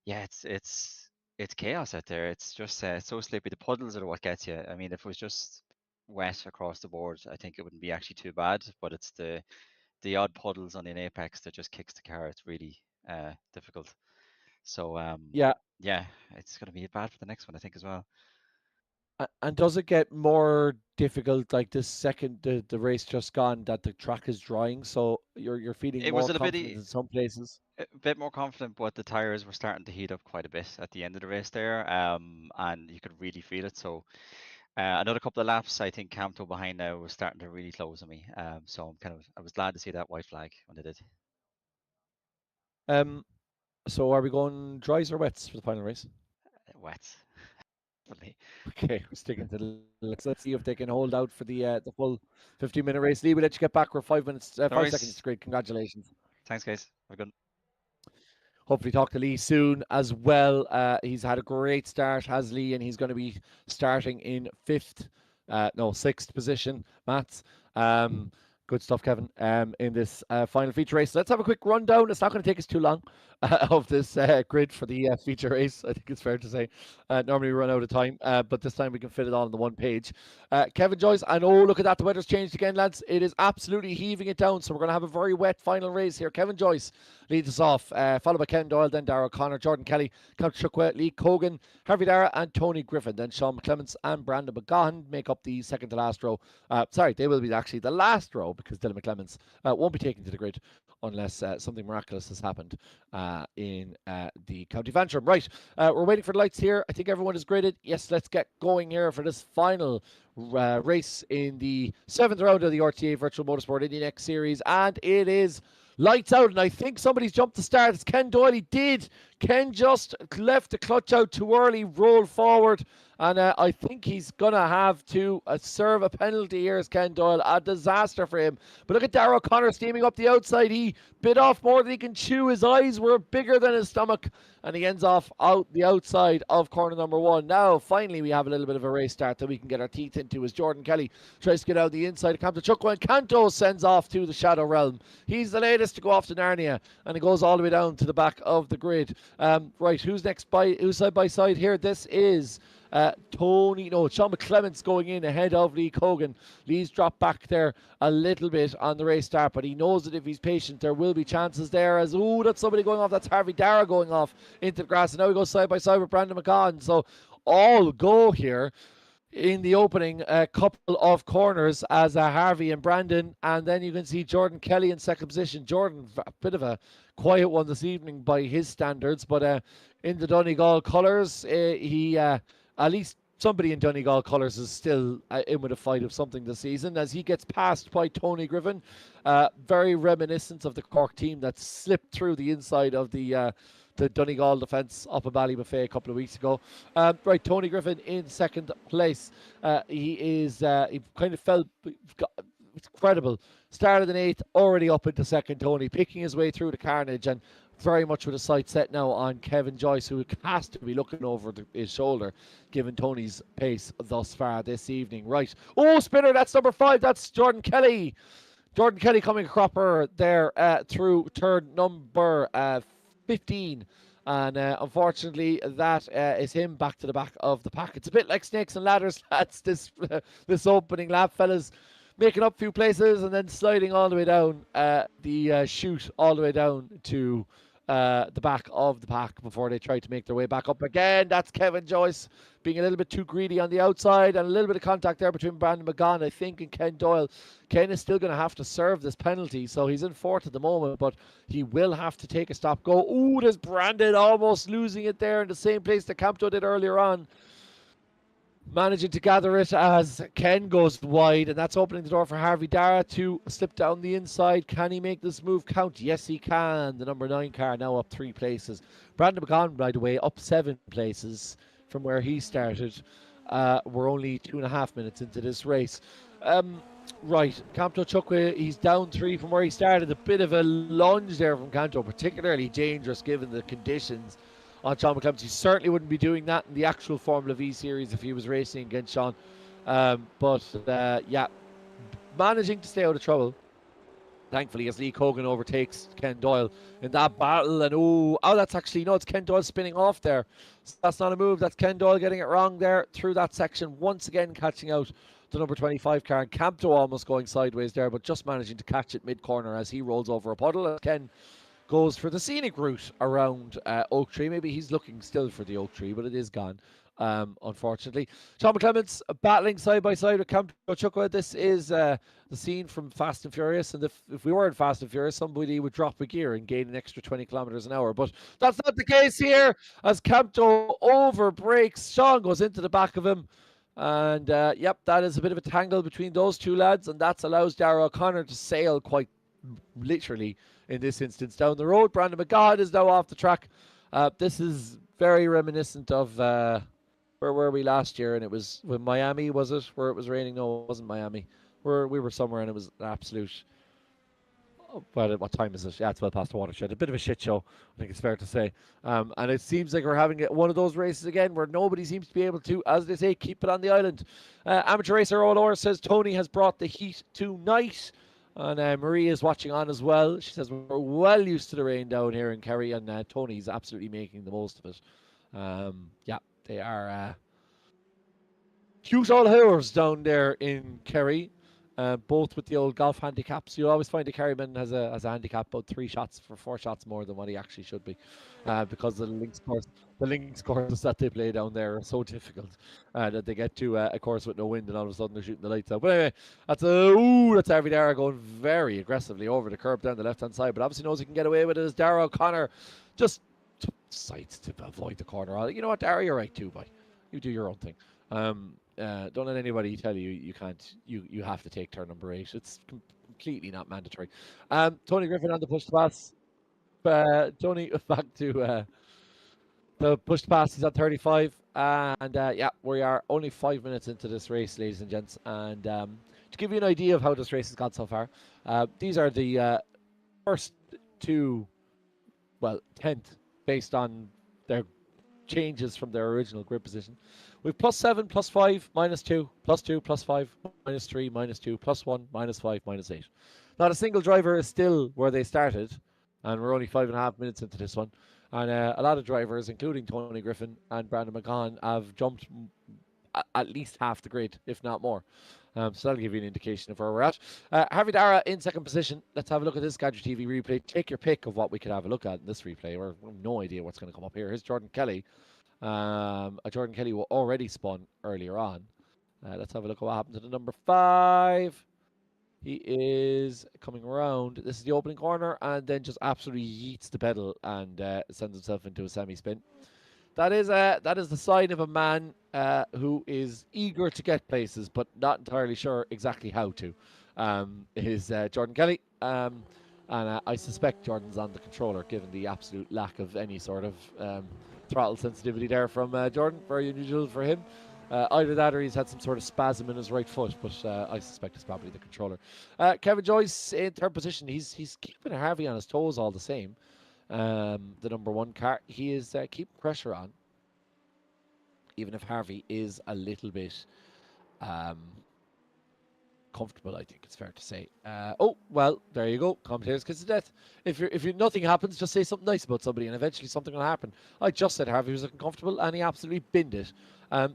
yeah, it's chaos out there. It's just so slippy. The puddles are what gets you. I mean, if it was just wet across the board, I think it wouldn't be actually too bad. But it's the odd puddles on an apex that just kicks the car. It's really difficult. So Yeah. yeah, it's going to be bad for the next one, I think, as well. And does it get more difficult like this second the race just gone that the track is drying, so you're feeling It was more a bit confident in some places? a bit more confident, but the tires were starting to heat up quite a bit at the end of the race there, and you could really feel it. So another couple of laps, I think Camto behind now was starting to really close on me. So I was glad to see that white flag when they did. So are we going dries or wets for the final race? Wet, definitely. Okay, we're sticking to let's see if they can hold out for the full 15-minute race. Lee, we'll let you get back. We're 5 minutes, No 5 seconds. worries. Great, congratulations. Thanks, guys. Have a good one. Hopefully talk to Lee soon as well. He's had a great start, has Lee, and he's going to be starting in sixth position, Mats. Good stuff, Kevin, in this final feature race. Let's have a quick rundown. It's not going to take us too long of this grid for the feature race. I think it's fair to say. Normally we run out of time, but this time we can fit it all on the one page. Kevin Joyce, and oh, look at that. The weather's changed again, lads. It is absolutely heaving it down, so we're going to have a very wet final race here. Kevin Joyce leads us off, followed by Ken Doyle, then Darragh O'Connor, Jordan Kelly, Count Chukwa, Lee Cogan, Harvey Dara, and Tony Griffin. Then Sean McClements and Brandon McGahan make up the second to last row. Sorry, they will be actually the last row because Dylan McClements won't be taken to the grid unless something miraculous has happened in the County Antrim. Right, we're waiting for the lights here. I think everyone is graded. Yes, let's get going here for this final race in the 7th round of the RTA Virtual Motorsport indyNXT Series, and it is lights out, and I think somebody's jumped the start. It's Ken Doyle. He did. Ken just left the clutch out too early, rolled forward, and I think he's going to have to serve a penalty here as Ken Doyle. A disaster for him. But look at Darragh O'Connor steaming up the outside. He bit off more than he can chew. His eyes were bigger than his stomach, and he ends off out the outside of corner number 1. Now, finally, we have a little bit of a race start that we can get our teeth into as Jordan Kelly tries to get out the inside of Camto Chukwa, and Canto sends off to the Shadow Realm. He's the latest to go off to Narnia, and it goes all the way down to the back of the grid. Right, who's next who's side by side here? This is Sean McClements going in ahead of Lee Cogan. Lee's dropped back there a little bit on the race start, but he knows that if he's patient, there will be chances there. As that's somebody going off. That's Harvey Dara going off into the grass, and now he goes side by side with Brandon McGahan. So all go here in the opening couple of corners as Harvey and Brandon, and then you can see Jordan Kelly in second position. Jordan, a bit of a quiet one this evening by his standards, but in the Donegal colours, he at least somebody in Donegal colours is still in with a fight of something this season, as he gets passed by Tony Griffin. Very reminiscent of the Cork team that slipped through the inside of the Donegal defence up in Ballybuffet a couple of weeks ago. Right, Tony Griffin in second place. He kind of felt incredible. Started in 8th, already up into second. Tony picking his way through the carnage, and very much with a sight set now on Kevin Joyce, who has to be looking over his shoulder, given Tony's pace thus far this evening. Right. Oh, spinner, that's number 5. That's Jordan Kelly. Jordan Kelly coming a cropper there through turn number 15. And unfortunately, that is him back to the back of the pack. It's a bit like snakes and ladders, lads, this opening lap, fellas. Making up a few places and then sliding all the way down the chute, all the way down to the back of the pack before they try to make their way back up again. That's Kevin Joyce being a little bit too greedy on the outside, and a little bit of contact there between Brandon McGahan, I think, and Ken Doyle. Ken is still going to have to serve this penalty, so he's in 4th at the moment, but he will have to take a stop go. Oh, there's Brandon almost losing it there in the same place that Camto did earlier on. Managing to gather it as Ken goes wide, and that's opening the door for Harvey Dara to slip down the inside. Can he make this move count? Yes, he can. The number 9 car now up 3 places. Brandon McGahan, by the way, up 7 places from where he started. We're only 2.5 minutes into this race. Right, Camto Chukwa, he's down 3 from where he started. A bit of a lunge there from Camto, particularly dangerous given the conditions on Sean McClements. He certainly wouldn't be doing that in the actual Formula V series if he was racing against Sean. Yeah, managing to stay out of trouble, thankfully, as Lee Cogan overtakes Ken Doyle in that battle. And that's actually, no, it's Ken Doyle spinning off there. So that's not a move. That's Ken Doyle getting it wrong there through that section, once again catching out the number 25 car. And Camto almost going sideways there, but just managing to catch it mid-corner as he rolls over a puddle. And Ken goes for the scenic route around Oak Tree. Maybe he's looking still for the Oak Tree, but it is gone, unfortunately. Tom Clements battling side by side with Camp Chukwa. This is the scene from Fast and Furious, and if we were in Fast and Furious, somebody would drop a gear and gain an extra 20 kilometers an hour. But that's not the case here, as Campto over brakes. Sean goes into the back of him. And yep, that is a bit of a tangle between those two lads, and that allows Dara O'Connor to sail quite literally in this instance down the road. Brandon McGod is now off the track. This is very reminiscent of where were we last year, and it was with Miami, was it, where it was raining? No, it wasn't Miami. Where we were somewhere and it was an absolute. Well, what time is it? Yeah, it's well past the watershed. A bit of a shit show, I think it's fair to say. And it seems like we're having one of those races again where nobody seems to be able to, as they say, keep it on the island. Amateur racer O'Lore says Tony has brought the heat tonight. And Marie is watching on as well. She says we're well used to the rain down here in Kerry, and Tony's absolutely making the most of it. Yeah, they are cute old hours down there in Kerry. Both with the old golf handicaps. You'll always find a Kerryman has a handicap about 4 shots more than what he actually should be, because of the links courses that they play down there are so difficult that they get to a course with no wind and all of a sudden they're shooting the lights out. But anyway, that's Harvey Dara going very aggressively over the curb down the left hand side, but obviously knows he can get away with it as Dara O'Connor just decides to avoid the corner. You know what, Dara, you're right too, boy. You do your own thing. Don't let anybody tell you you can't. You have to take turn number 8. It's completely not mandatory. Tony Griffin on the push to pass. Tony back to the push to pass. He's at 35, and yeah, we are only 5 minutes into this race, ladies and gents. And to give you an idea of how this race has gone so far, these are the first two, 10th, based on their changes from their original grid position. We've +7, +5, -2, +2, +5, -3, -2, +1, -5, -8. Not a single driver is still where they started, and we're only 5.5 minutes into this one. And a lot of drivers, including Tony Griffin and Brandon McGahan, have jumped at least half the grid, if not more. So that'll give you an indication of where we're at. Harvey Dara in second position. Let's have a look at this Gadget TV replay. Take your pick of what we could have a look at in this replay. We have no idea what's going to come up here. Here's Jordan Kelly. Jordan Kelly will already spun earlier on. Let's have a look at what happened to the number 5. He is coming around. This is the opening corner, and then just absolutely yeets the pedal and sends himself into a semi-spin. That is the sign of a man who is eager to get places, but not entirely sure exactly how to. Is Jordan Kelly. And I suspect Jordan's on the controller, given the absolute lack of any sort of throttle sensitivity there from Jordan. Very unusual for him. Either that or he's had some sort of spasm in his right foot, but I suspect it's probably the controller. Kevin Joyce in third position. He's keeping Harvey on his toes all the same. The number 1 car. He is keeping pressure on, even if Harvey is a little bit comfortable, I think it's fair to say. Oh, well, there you go. Commentators kiss to death. If nothing happens, just say something nice about somebody, and eventually something will happen. I just said Harvey was looking comfortable, and he absolutely binned it.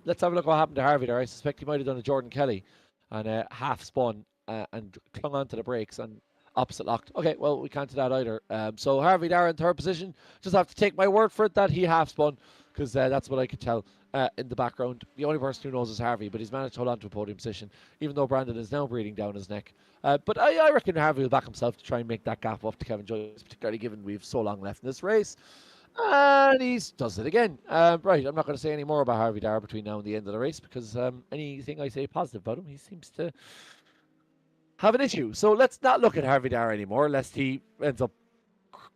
Let's have a look what happened to Harvey there. I suspect he might have done a Jordan Kelly and half spun and clung onto the brakes and opposite locked. Okay, well, we can't do that either. So Harvey Dara in third position. Just have to take my word for it that he half spun, because that's what I could tell in the background. The only person who knows is Harvey, but he's managed to hold on to a podium position, even though Brandon is now breathing down his neck. But I reckon Harvey will back himself to try and make that gap up to Kevin Joyce, particularly given we've so long left in this race. And he does it again. Right, I'm not going to say any more about Harvey Dara between now and the end of the race, because anything I say positive about him, he seems to have an issue. So let's not look at Harvey Dara anymore, lest he ends up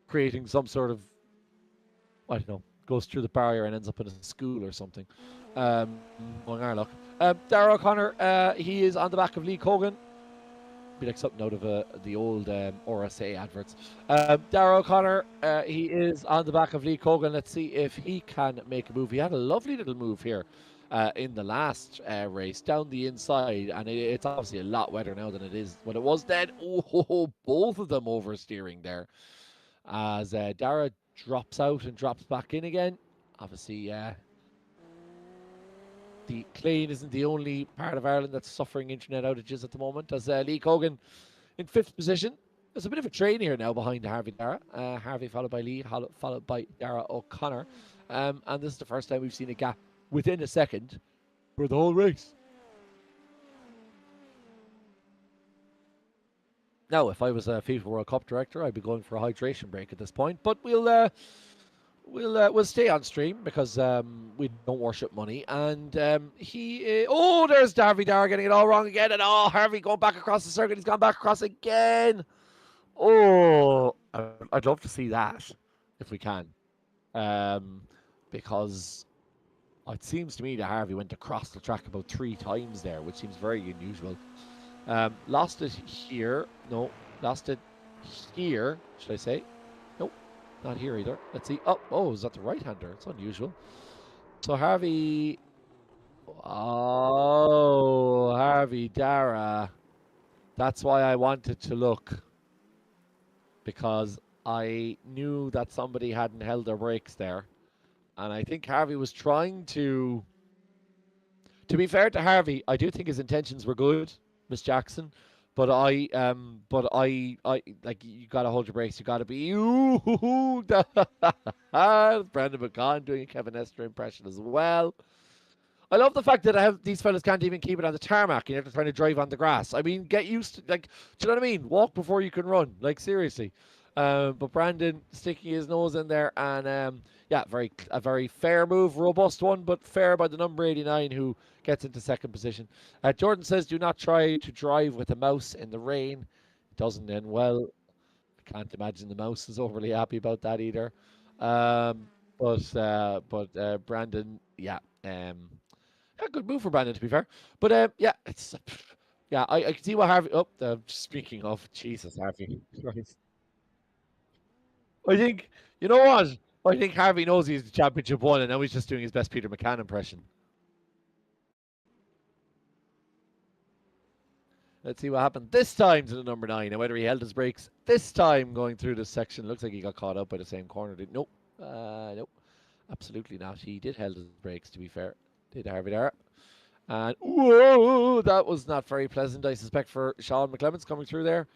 creating some sort of, I don't know, goes through the barrier and ends up in a school or something. Dara O'Connor, he is on the back of Lee Cogan. Be like something out of the old RSA adverts. Dara O'Connor, he is on the back of Lee Cogan. Let's see if he can make a move. He had a lovely little move here in the last race down the inside, and it's obviously a lot wetter now than it is when it was then. Oh, both of them oversteering there as Dara drops out and drops back in again. Obviously, the Clane isn't the only part of Ireland that's suffering internet outages at the moment, as Lee Cogan in 5th position. There's a bit of a train here now behind Harvey Dara. Harvey followed by Lee, followed by Dara O'Connor. And this is the first time we've seen a gap within a second for the whole race. Now, if I was a FIFA World Cup director, I'd be going for a hydration break at this point. But we'll stay on stream because we don't worship money. And there's Harvey Dara getting it all wrong again. And Harvey going back across the circuit. He's gone back across again. Oh, I'd love to see that if we can, because it seems to me that Harvey went across the track about 3 times there, which seems very unusual. Lost it here. No, lost it here. Should I say? Nope, not here either. Let's see. Oh, is that the right-hander? It's unusual. So Harvey. Oh, Harvey Dara. That's why I wanted to look. Because I knew that somebody hadn't held their brakes there. And I think Harvey was trying to be fair to Harvey, I do think his intentions were good, Miss Jackson. But I like, you gotta hold your brakes. You gotta be Brandon McCann doing a Kevin Esther impression as well. I love the fact that these fellas can't even keep it on the tarmac, and you're trying to drive on the grass. I mean, get used to, like, do you know what I mean? Walk before you can run, like, seriously. But Brandon sticking his nose in there, and yeah, a very fair move, robust one, but fair by the number 89 who gets into second position. Jordan says, "Do not try to drive with a mouse in the rain. It doesn't end well." I can't imagine the mouse is overly happy about that either. But Brandon, yeah. Yeah, good move for Brandon, to be fair. But yeah, it's I can see what Harvey. Speaking of Jesus, Harvey. Christ. I think, you know what? I think Harvey knows he's the championship one, and now he's just doing his best Peter McCann impression. Let's see what happened this time to the number 9, and whether he held his brakes this time going through this section. Looks like he got caught up by the same corner. Nope. Nope. Absolutely not. He did held his brakes, to be fair. Did Harvey Dara. And whoa, that was not very pleasant, I suspect, for Sean McClements coming through there.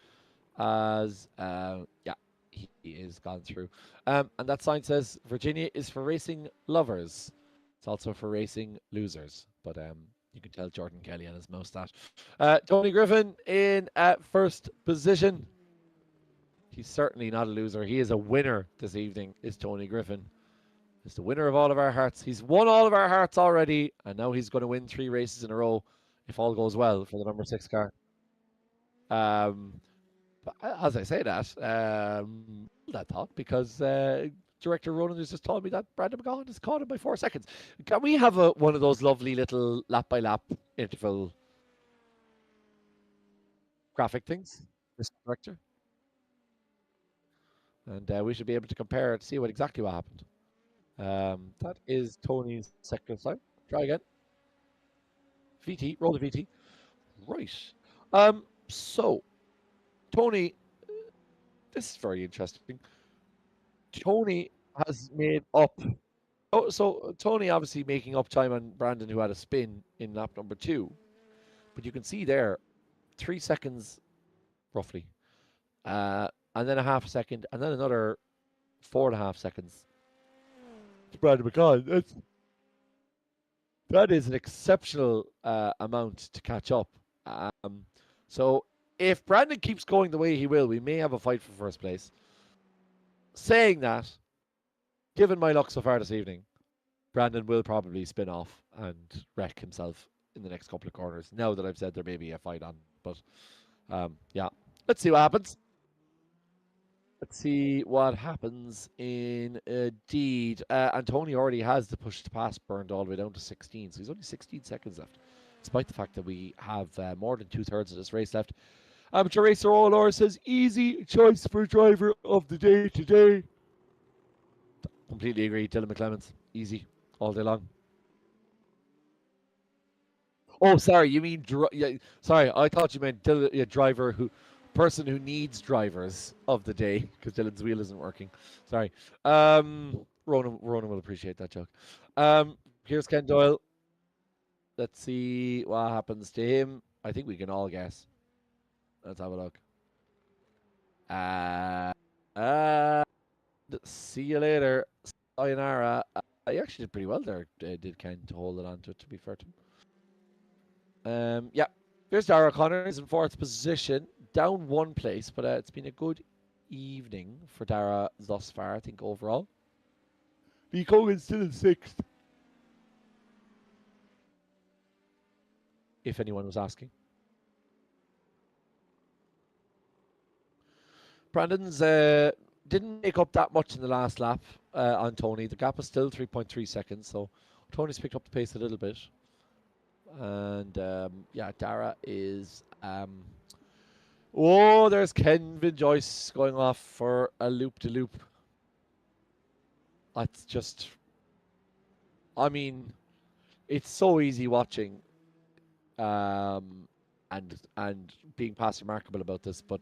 As yeah, he is gone through. And that sign says Virginia is for racing lovers. It's also for racing losers. But you can tell Jordan Kelly on his moustache. Tony Griffin in at first position. He's certainly not a loser. He is a winner this evening, is Tony Griffin. He's the winner of all of our hearts. He's won all of our hearts already, and now he's going to win 3 races in a row if all goes well for the number 6 car. But as I say that, that thought, because Director Ronan has just told me that Brandon McGowan has caught him by 4 seconds. Can we have one of those lovely little lap-by-lap interval graphic things, Mr. Director? And we should be able to compare to see exactly what happened. That is Tony's second time. Try again. VT, roll the VT. Right. So, Tony, this is very interesting. Tony has made up. Oh, so Tony obviously making up time on Brandon, who had a spin in lap number 2. But you can see there, 3 seconds roughly. And then a half a second, and then another 4.5 seconds. Brandon McCann. That is an exceptional amount to catch up. So if Brandon keeps going the way he will, we may have a fight for first place. Saying that, given my luck so far this evening, Brandon will probably spin off and wreck himself in the next couple of corners. Now that I've said there may be a fight on, but yeah, let's see what happens. Let's see what happens indeed. And Tony already has the push to pass burned all the way down to 16, so he's only 16 seconds left, despite the fact that we have more than 2/3 of this race left. Amateur Racer OLR says, easy choice for driver of the day today. Completely agree, Dylan McClements. Easy, all day long. Oh, sorry, you mean... yeah, sorry, I thought you meant person who needs drivers of the day, because Dylan's wheel isn't working. Sorry. Ronan will appreciate that joke. Here's Ken Doyle. Let's see what happens to him. I think we can all guess. Let's have a look. See you later. Sayonara. He actually did pretty well there, did Ken, to hold it on to it, to be fair to him. Yeah. Here's Dara O'Connor. He's in fourth position, down one place, but it's been a good evening for Dara thus far, I think, overall. Lee Cogan's still in sixth. If anyone was asking. Brandon's didn't make up that much in the last lap on Tony. The gap is still 3.3 seconds, so Tony's picked up the pace a little bit. And yeah, Dara is... oh, there's Kenvin Joyce going off for a loop-de-loop. That's just... I mean, it's so easy watching and being past remarkable about this, but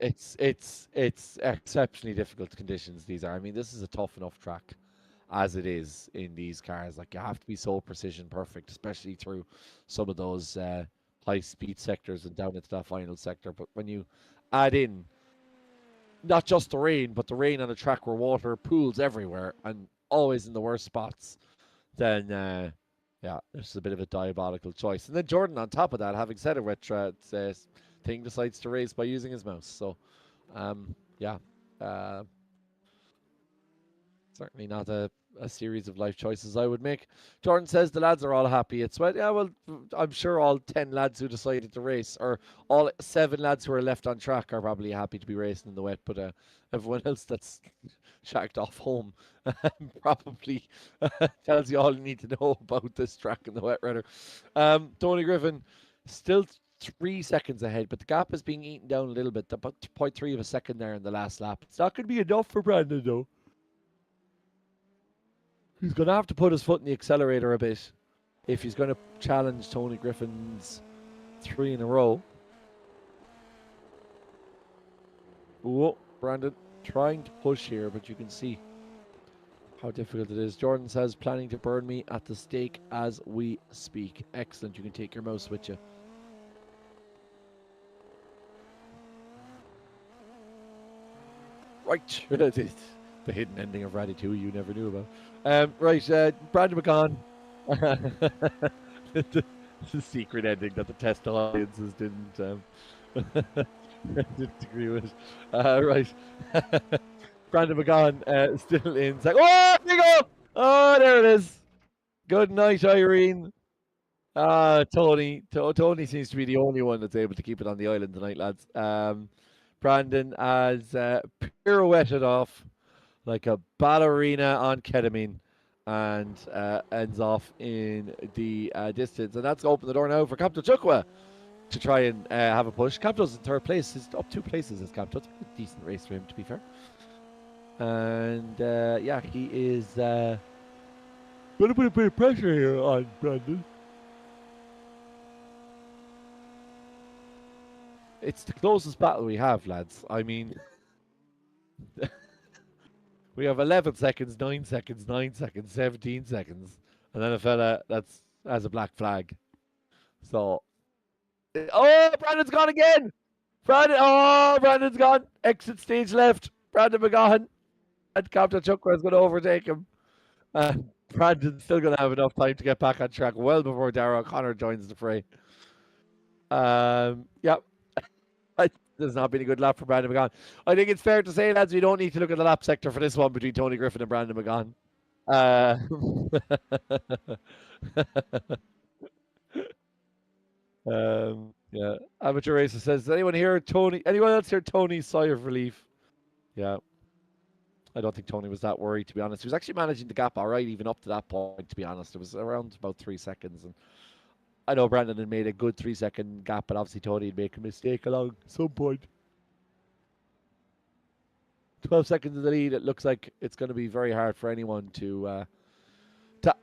it's exceptionally difficult conditions these are. I mean, this is a tough enough track as it is in these cars. Like, you have to be so precision perfect, especially through some of those high speed sectors and down into that final sector. But when you add in not just the rain, but the rain on a track where water pools everywhere and always in the worst spots, then yeah, this is a bit of a diabolical choice. And then Jordan, on top of that, having said a wet thing, decides to race by using his mouse. So, yeah, certainly not a series of life choices I would make. Jordan says the lads are all happy. It's wet. Yeah, well, I'm sure all 10 lads who decided to race, or all 7 lads who are left on track, are probably happy to be racing in the wet. But everyone else that's shacked off home probably tells you all you need to know about this track in the wet weather. Tony Griffin still 3 seconds ahead, but the gap is being eaten down a little bit. About 0.3 of a second there in the last lap. It's not going to be enough for Brandon, though. He's going to have to put his foot in the accelerator a bit if he's going to challenge Tony Griffin's 3 in a row. Oh, Brandon trying to push here, but you can see how difficult it is. Jordan says, planning to burn me at the stake as we speak. Excellent. You can take your mouse with you. Right. The hidden ending of Ratatouille you never knew about. Right. Brandon McCann. the secret ending that the test audiences didn't agree with. Right. Brandon McGann still in second. Oh, there you go! Oh, there it is. Good night, Irene. Tony seems to be the only one that's able to keep it on the island tonight, lads. Brandon has pirouetted off like a ballerina on ketamine and ends off in the distance. And that's opened the door now for Captain Chukwa to try and have a push. Captain's in third place. He's up 2 places as Captain. It's a decent race for him, to be fair. And yeah, he is going to put a bit of pressure here on Brandon. It's the closest battle we have, lads. I mean, we have 11 seconds, 9 seconds, 9 seconds, 17 seconds, and then a fella that's has a black flag. So, oh, Brandon's gone again. Brandon's gone. Exit stage left. Brandon McGahan and Captain Chukwa is going to overtake him. Brandon's still going to have enough time to get back on track well before Dara O'Connor joins the fray. Yeah. This has not been a good lap for Brandon McGahan. I think it's fair to say, lads, we don't need to look at the lap sector for this one between Tony Griffin and Brandon McGahan. Yeah. Amateur Racer says, does anyone else hear Tony's sigh of relief? Yeah. I don't think Tony was that worried, to be honest. He was actually managing the gap all right, even up to that point, to be honest. It was around about 3 seconds. And I know Brandon had made a good 3 second gap, but obviously Tony had made a mistake along some point. 12 seconds in the lead. It looks like it's going to be very hard for anyone to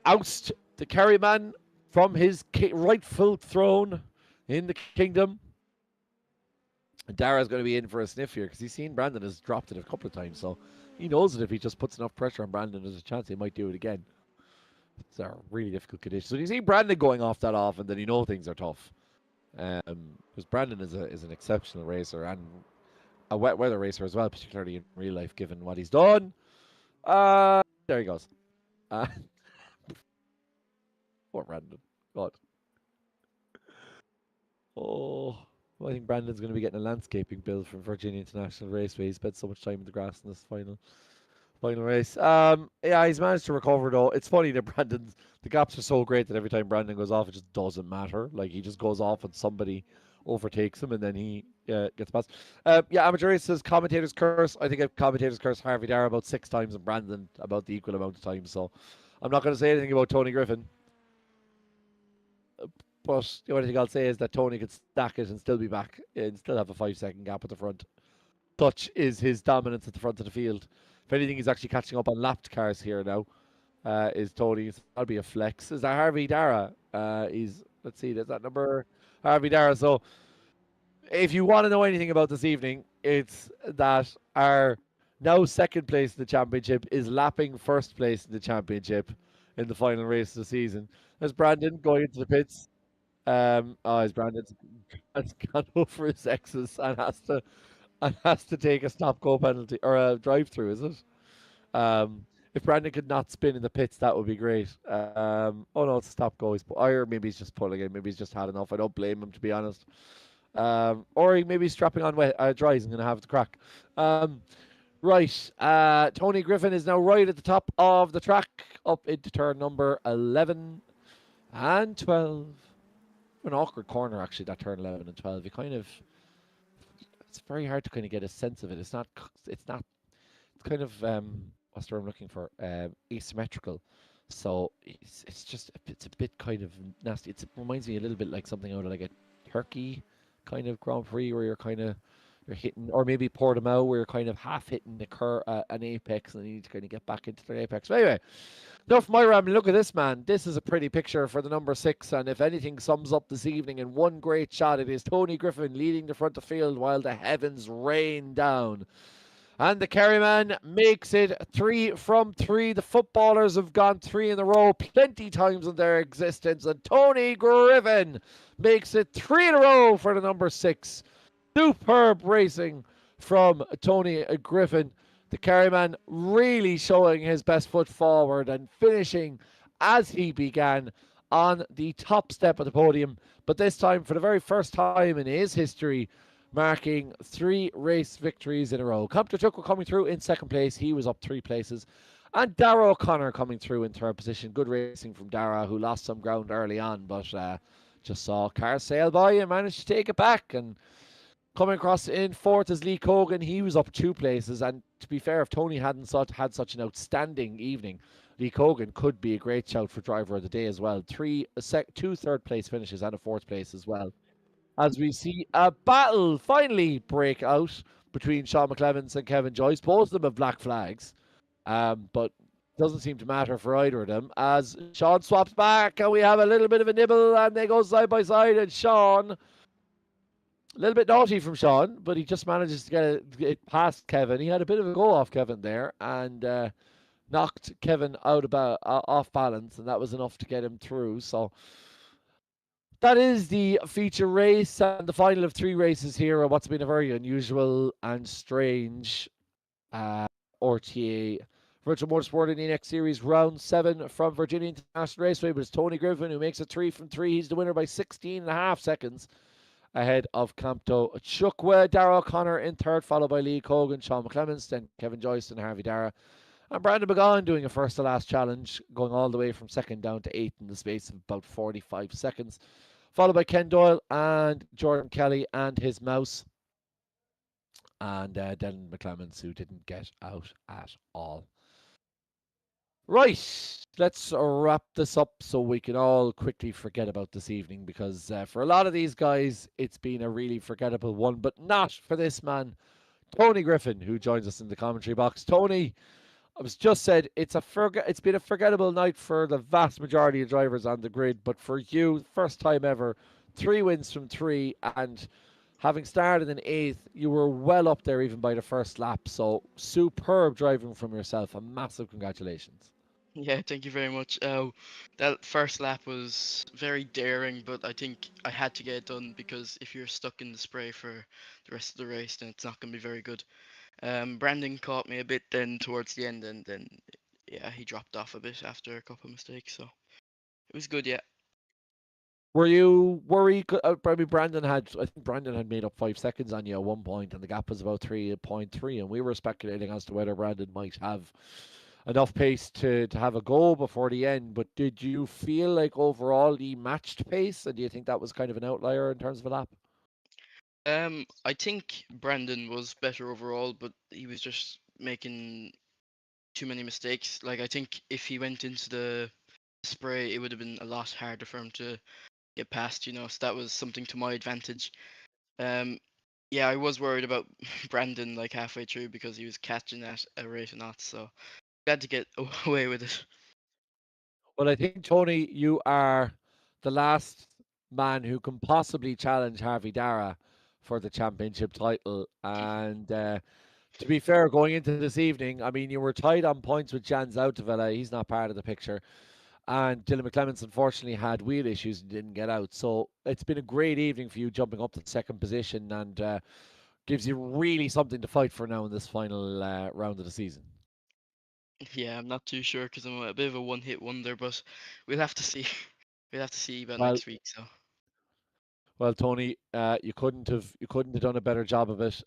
oust the Kerryman from his rightful throne in the kingdom. And Dara's going to be in for a sniff here because he's seen Brandon has dropped it a couple of times, so he knows that if he just puts enough pressure on Brandon, there's a chance he might do it again. It's a really difficult condition. So you see Brandon going off that often, then you know things are tough. Because Brandon is an exceptional racer, and a wet weather racer as well, particularly in real life, given what he's done. There he goes. Poor Brandon. God. Oh, well, I think Brandon's going to be getting a landscaping bill from Virginia International Raceway. He spent so much time in the grass in this final race. Yeah, he's managed to recover though. It's funny that the gaps are so great that every time Brandon goes off, it just doesn't matter. Like he just goes off and somebody overtakes him and then he gets past. Yeah, amateur races, commentators curse. I think I've commentators curse Harvey Dara about 6 times and Brandon about the equal amount of times. So I'm not going to say anything about Tony Griffin. But the only thing I'll say is that Tony could stack it and still be back and still have a 5-second gap at the front. Such is his dominance at the front of the field. If anything, he's actually catching up on lapped cars here now. Is Tony? That'll be a flex. Is that Harvey Dara? Let's see. There's that number, Harvey Dara. So, if you want to know anything about this evening, it's that our now second place in the championship is lapping first place in the championship in the final race of the season. There's Brandon going into the pits. His Brandon's has gone over his X's and has to take a stop-go penalty or a drive-through, is it? If Brandon could not spin in the pits, that would be great. Oh no, it's a stop-go. Or maybe he's just pulling it. Maybe he's just had enough. I don't blame him, to be honest. Or maybe he's strapping on dries and going to have the crack. Right. Tony Griffin is now right at the top of the track, up into turn number 11 and 12. An awkward corner, actually, that turn 11 and 12. It's very hard to kind of get a sense of it. It's kind of, what's the word I'm looking for? Asymmetrical. So it's a bit kind of nasty. It reminds me a little bit like something out of like a Turkey kind of Grand Prix where you're hitting, or maybe Portimao where you're kind of half hitting an apex and you need to kind of get back into the apex. But anyway, enough my rambling. Look at this, man. This is a pretty picture for the number 6, and if anything sums up this evening in one great shot, it is Tony Griffin leading the front of field while the heavens rain down. And the Kerryman makes it 3 from 3. The footballers have gone 3 in a row plenty times in their existence, and Tony Griffin makes it 3 in a row for the number 6. Superb racing from Tony Griffin. The Kerryman really showing his best foot forward and finishing as he began on the top step of the podium. But this time, for the very first time in his history, marking 3 race victories in a row. Compton Tucker coming through in second place. He was up 3 places. And Dara O'Connor coming through in third position. Good racing from Dara, who lost some ground early on, but just saw cars sail by and managed to take it back. And coming across in fourth is Lee Cogan. He was up 2 places. And to be fair, if Tony hadn't had such an outstanding evening, Lee Cogan could be a great shout for driver of the day as well. 2 third place finishes and a 4th place as well. As we see a battle finally break out between Sean McClevins and Kevin Joyce. Both of them have black flags, but doesn't seem to matter for either of them. As Sean swaps back and we have a little bit of a nibble and they go side by side, and Sean, a little bit naughty from Sean, but he just manages to get it past Kevin. He had a bit of a go off Kevin there and knocked Kevin off balance, and that was enough to get him through. So that is the feature race and the final of 3 races here on what's been a very unusual and strange RTA Virtual Motorsport IndyNXT Series Round 7 from Virginia International Raceway. But it's Tony Griffin who makes it 3 from 3. He's the winner by 16.5 seconds ahead of Campto Chukwa. Dara O'Connor in third, followed by Lee Cogan, Sean McClemens, then Kevin Joyce and Harvey Dara. And Brandon McGaughan doing a first to last challenge, going all the way from 2nd down to 8th in the space of about 45 seconds. Followed by Ken Doyle and Jordan Kelly and his mouse. And Dylan McClemens, who didn't get out at all. Right, let's wrap this up so we can all quickly forget about this evening, because for a lot of these guys, it's been a really forgettable one, but not for this man, Tony Griffin, who joins us in the commentary box. Tony, I was just said it's been a forgettable night for the vast majority of drivers on the grid, but for you, first time ever, 3 wins from 3, and having started in 8th, you were well up there even by the first lap. So superb driving from yourself, and massive congratulations. Yeah, thank you very much. That first lap was very daring, but I think I had to get it done because if you're stuck in the spray for the rest of the race, then it's not going to be very good. Brandon caught me a bit then towards the end, and then yeah, he dropped off a bit after a couple of mistakes. So it was good, yeah. Were you worried? Probably Brandon had. I think Brandon had made up 5 seconds on you at one point, and the gap was about 3.3. And we were speculating as to whether Brandon might have enough pace to have a go before the end. But did you feel like overall he matched pace, and do you think that was kind of an outlier in terms of a lap? I think Brandon was better overall, but he was just making too many mistakes. Like I think if he went into the spray, it would have been a lot harder for him to get past. So that was something to my advantage. Um, yeah, I was worried about Brandon like halfway through because he was catching at a rate of knots. So glad to get away with it. Well, I think, Tony, you are the last man who can possibly challenge Harvey Dara for the championship title. And to be fair, going into this evening, I mean, you were tied on points with Jan Zoutevilla. He's not part of the picture. And Dylan McClements unfortunately had wheel issues and didn't get out. So it's been a great evening for you jumping up to the second position and gives you really something to fight for now in this final round of the season. Yeah, I'm not too sure because I'm a bit of a one-hit wonder, but we'll have to see. We'll have to see about Well, next week. So Tony, you couldn't have done a better job of it.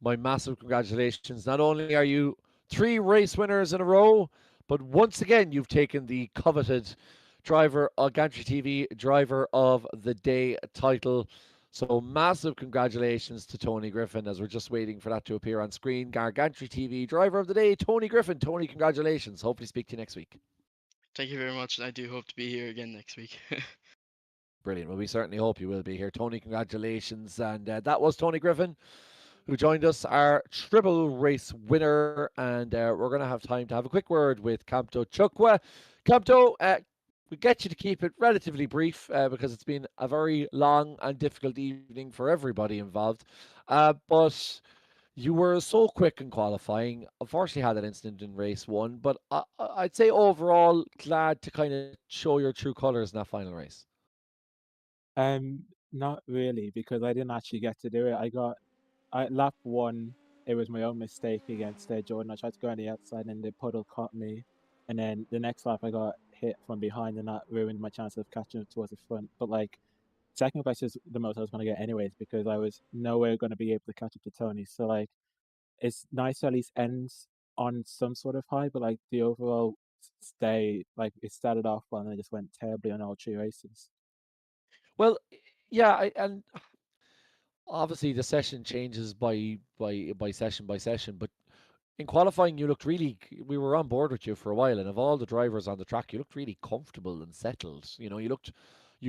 My massive congratulations. Not only are you 3 race winners in a row, but once again you've taken the coveted driver Gantry TV Driver of the Day title. So massive congratulations to Tony Griffin as we're just waiting for that to appear on screen. Gantry TV Driver of the Day, Tony Griffin. Tony, congratulations. Hopefully speak to you next week. thank you very much, and I do hope to be here again next week. Brilliant. Well, we certainly hope you will be here. Tony, congratulations. And that was Tony Griffin, who joined us, our triple race winner. And we're going to have time to have a quick word with Campto Chukwa. Campto, we get you to keep it relatively brief because it's been a very long and difficult evening for everybody involved. But you were so quick in qualifying. Unfortunately, had that incident in race one. But I'd say overall, glad to kind of show your true colours in that final race. Not really, because I didn't actually get to do it. Lap one, it was my own mistake against Jordan. I tried to go on the outside and the puddle caught me. And then the next lap, I got hit from behind and that ruined my chance of catching up towards the front. But like, second place is the most I was going to get anyways, because I was nowhere going to be able to catch up to Tony. So like, it's nice to at least end on some sort of high, but like the overall stay, like it started off well and it just went terribly on all 3 races. Well, yeah, and obviously the session changes by session by session, but in qualifying you looked really. We were on board with you for a while, and of all the drivers on the track, you looked really comfortable and settled. You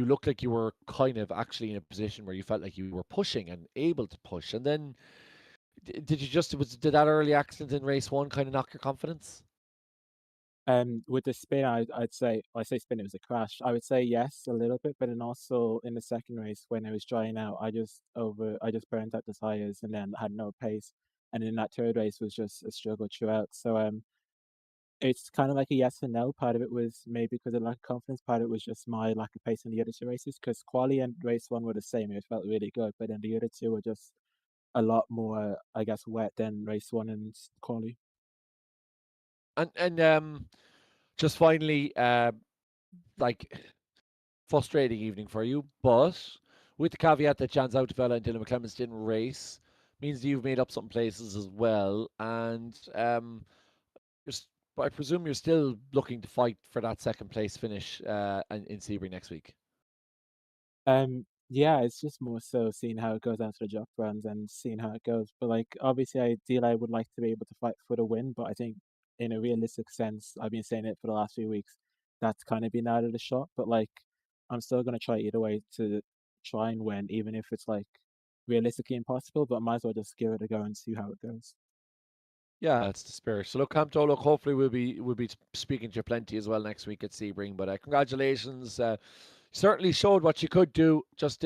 looked like you were kind of actually in a position where you felt like you were pushing and able to push. And then did that early accident in race one kind of knock your confidence? With the spin, I'd say, I say spin, it was a crash. I would say yes, a little bit, but then also in the second race when it was drying out, I just burned out the tires and then had no pace. And in that third race was just a struggle throughout. So it's kind of like a yes and no. Part of it was maybe because of lack of confidence. Part of it was just my lack of pace in the other 2 races. Because quali and race one were the same. It felt really good, but then the other two were just a lot more, I guess, wet than race one and quali. And just finally, like frustrating evening for you, but with the caveat that Jan Zoutevella and Dylan McClements didn't race, means that you've made up some places as well. And I presume you're still looking to fight for that second place finish in Sebring next week. Yeah, it's just more so seeing how it goes after the job runs and seeing how it goes. But like, obviously, ideally, I would like to be able to fight for the win. But I think, in a realistic sense, I've been saying it for the last few weeks. That's kind of been out of the shot. But like, I'm still gonna try either way to try and win, even if it's like realistically impossible. But I might as well just give it a go and see how it goes. Yeah, that's the spirit. So look, Campto, look, hopefully we'll be speaking to you plenty as well next week at Sebring. But congratulations. Certainly showed what you could do, just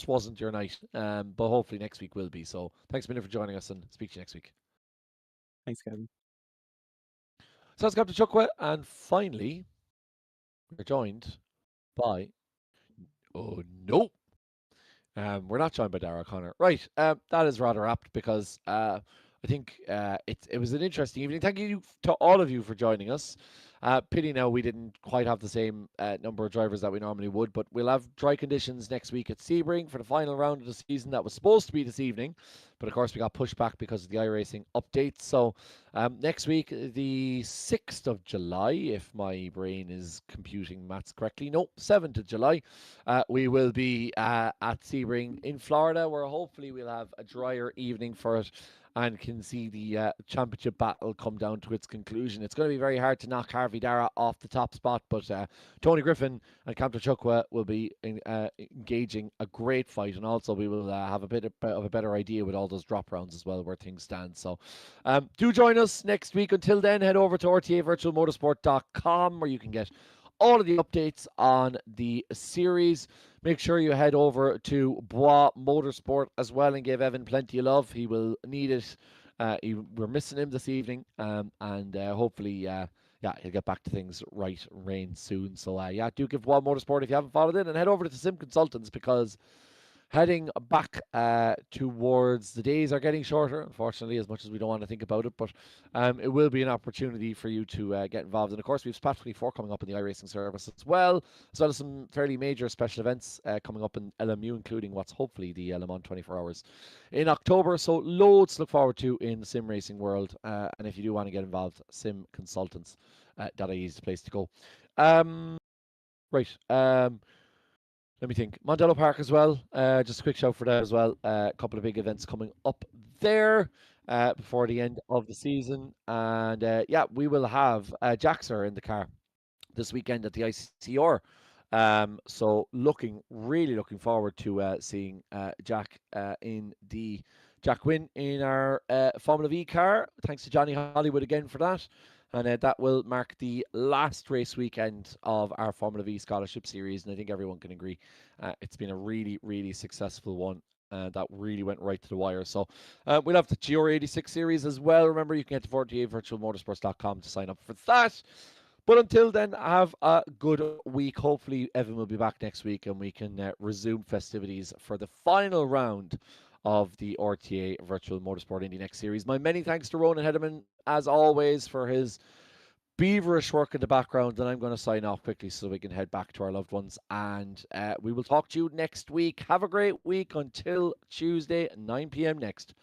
wasn't your night. But hopefully next week will be. So thanks a minute for joining us and speak to you next week. Thanks, Kevin. So that's Captain Chukwa, and finally, we're joined by. Oh no, we're not joined by Dara O'Connor. Right, that is rather apt because I think it was an interesting evening. Thank you to all of you for joining us. Pity now we didn't quite have the same number of drivers that we normally would, but we'll have dry conditions next week at Sebring for the final round of the season. That was supposed to be this evening, but of course we got pushed back because of the iRacing updates. So next week, the 6th of July, if my brain is computing maths correctly, no, 7th of July, we will be at Sebring in Florida, where hopefully we'll have a drier evening for it and can see the championship battle come down to its conclusion. It's going to be very hard to knock Harvey Dara off the top spot, but Tony Griffin and Captain Chukwa will be engaging a great fight, and also we will have a bit of a better idea with all those drop rounds as well where things stand. So do join us next week. Until then, head over to rtavirtualmotorsport.com where you can get all of the updates on the series. Make sure you head over to Bois Motorsport as well and give Evan plenty of love. He will need it. We're missing him this evening, and hopefully, he'll get back to things right rain soon. So, do give Bois Motorsport if you haven't followed it, and head over to Sim Consultants because heading back towards the days are getting shorter, unfortunately, as much as we don't want to think about it. But it will be an opportunity for you to get involved. And of course, we have Spat 24 coming up in the iRacing service as well as some fairly major special events coming up in LMU, including what's hopefully the Le Mans 24 Hours in October. So loads to look forward to in the sim racing world. And if you do want to get involved, simconsultants.ie is the place to go. Right. Let me think. Mondello Park as well. Just a quick shout for that as well. A couple of big events coming up there before the end of the season. And we will have Jaxer in the car this weekend at the ICCR. So really looking forward to seeing Jack win in our Formula V car. Thanks to Johnny Hollywood again for that. And that will mark the last race weekend of our Formula V Scholarship Series. And I think everyone can agree it's been a really, really successful one. That really went right to the wire. So we'll have the Gior 86 Series as well. Remember, you can get to 48virtualmotorsports.com to sign up for that. But until then, have a good week. Hopefully, Evan will be back next week and we can resume festivities for the final round of the RTA Virtual Motorsport IndyNXT Series. My many thanks to Ronan Hederman, as always, for his beaverish work in the background. And I'm going to sign off quickly so we can head back to our loved ones. And we will talk to you next week. Have a great week until Tuesday, 9 p.m. next.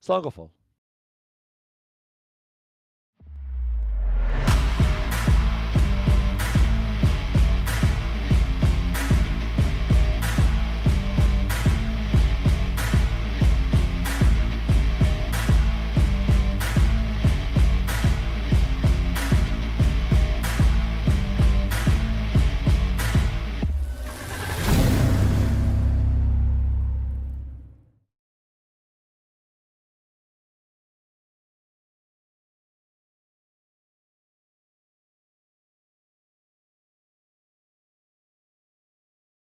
Slán go fóill.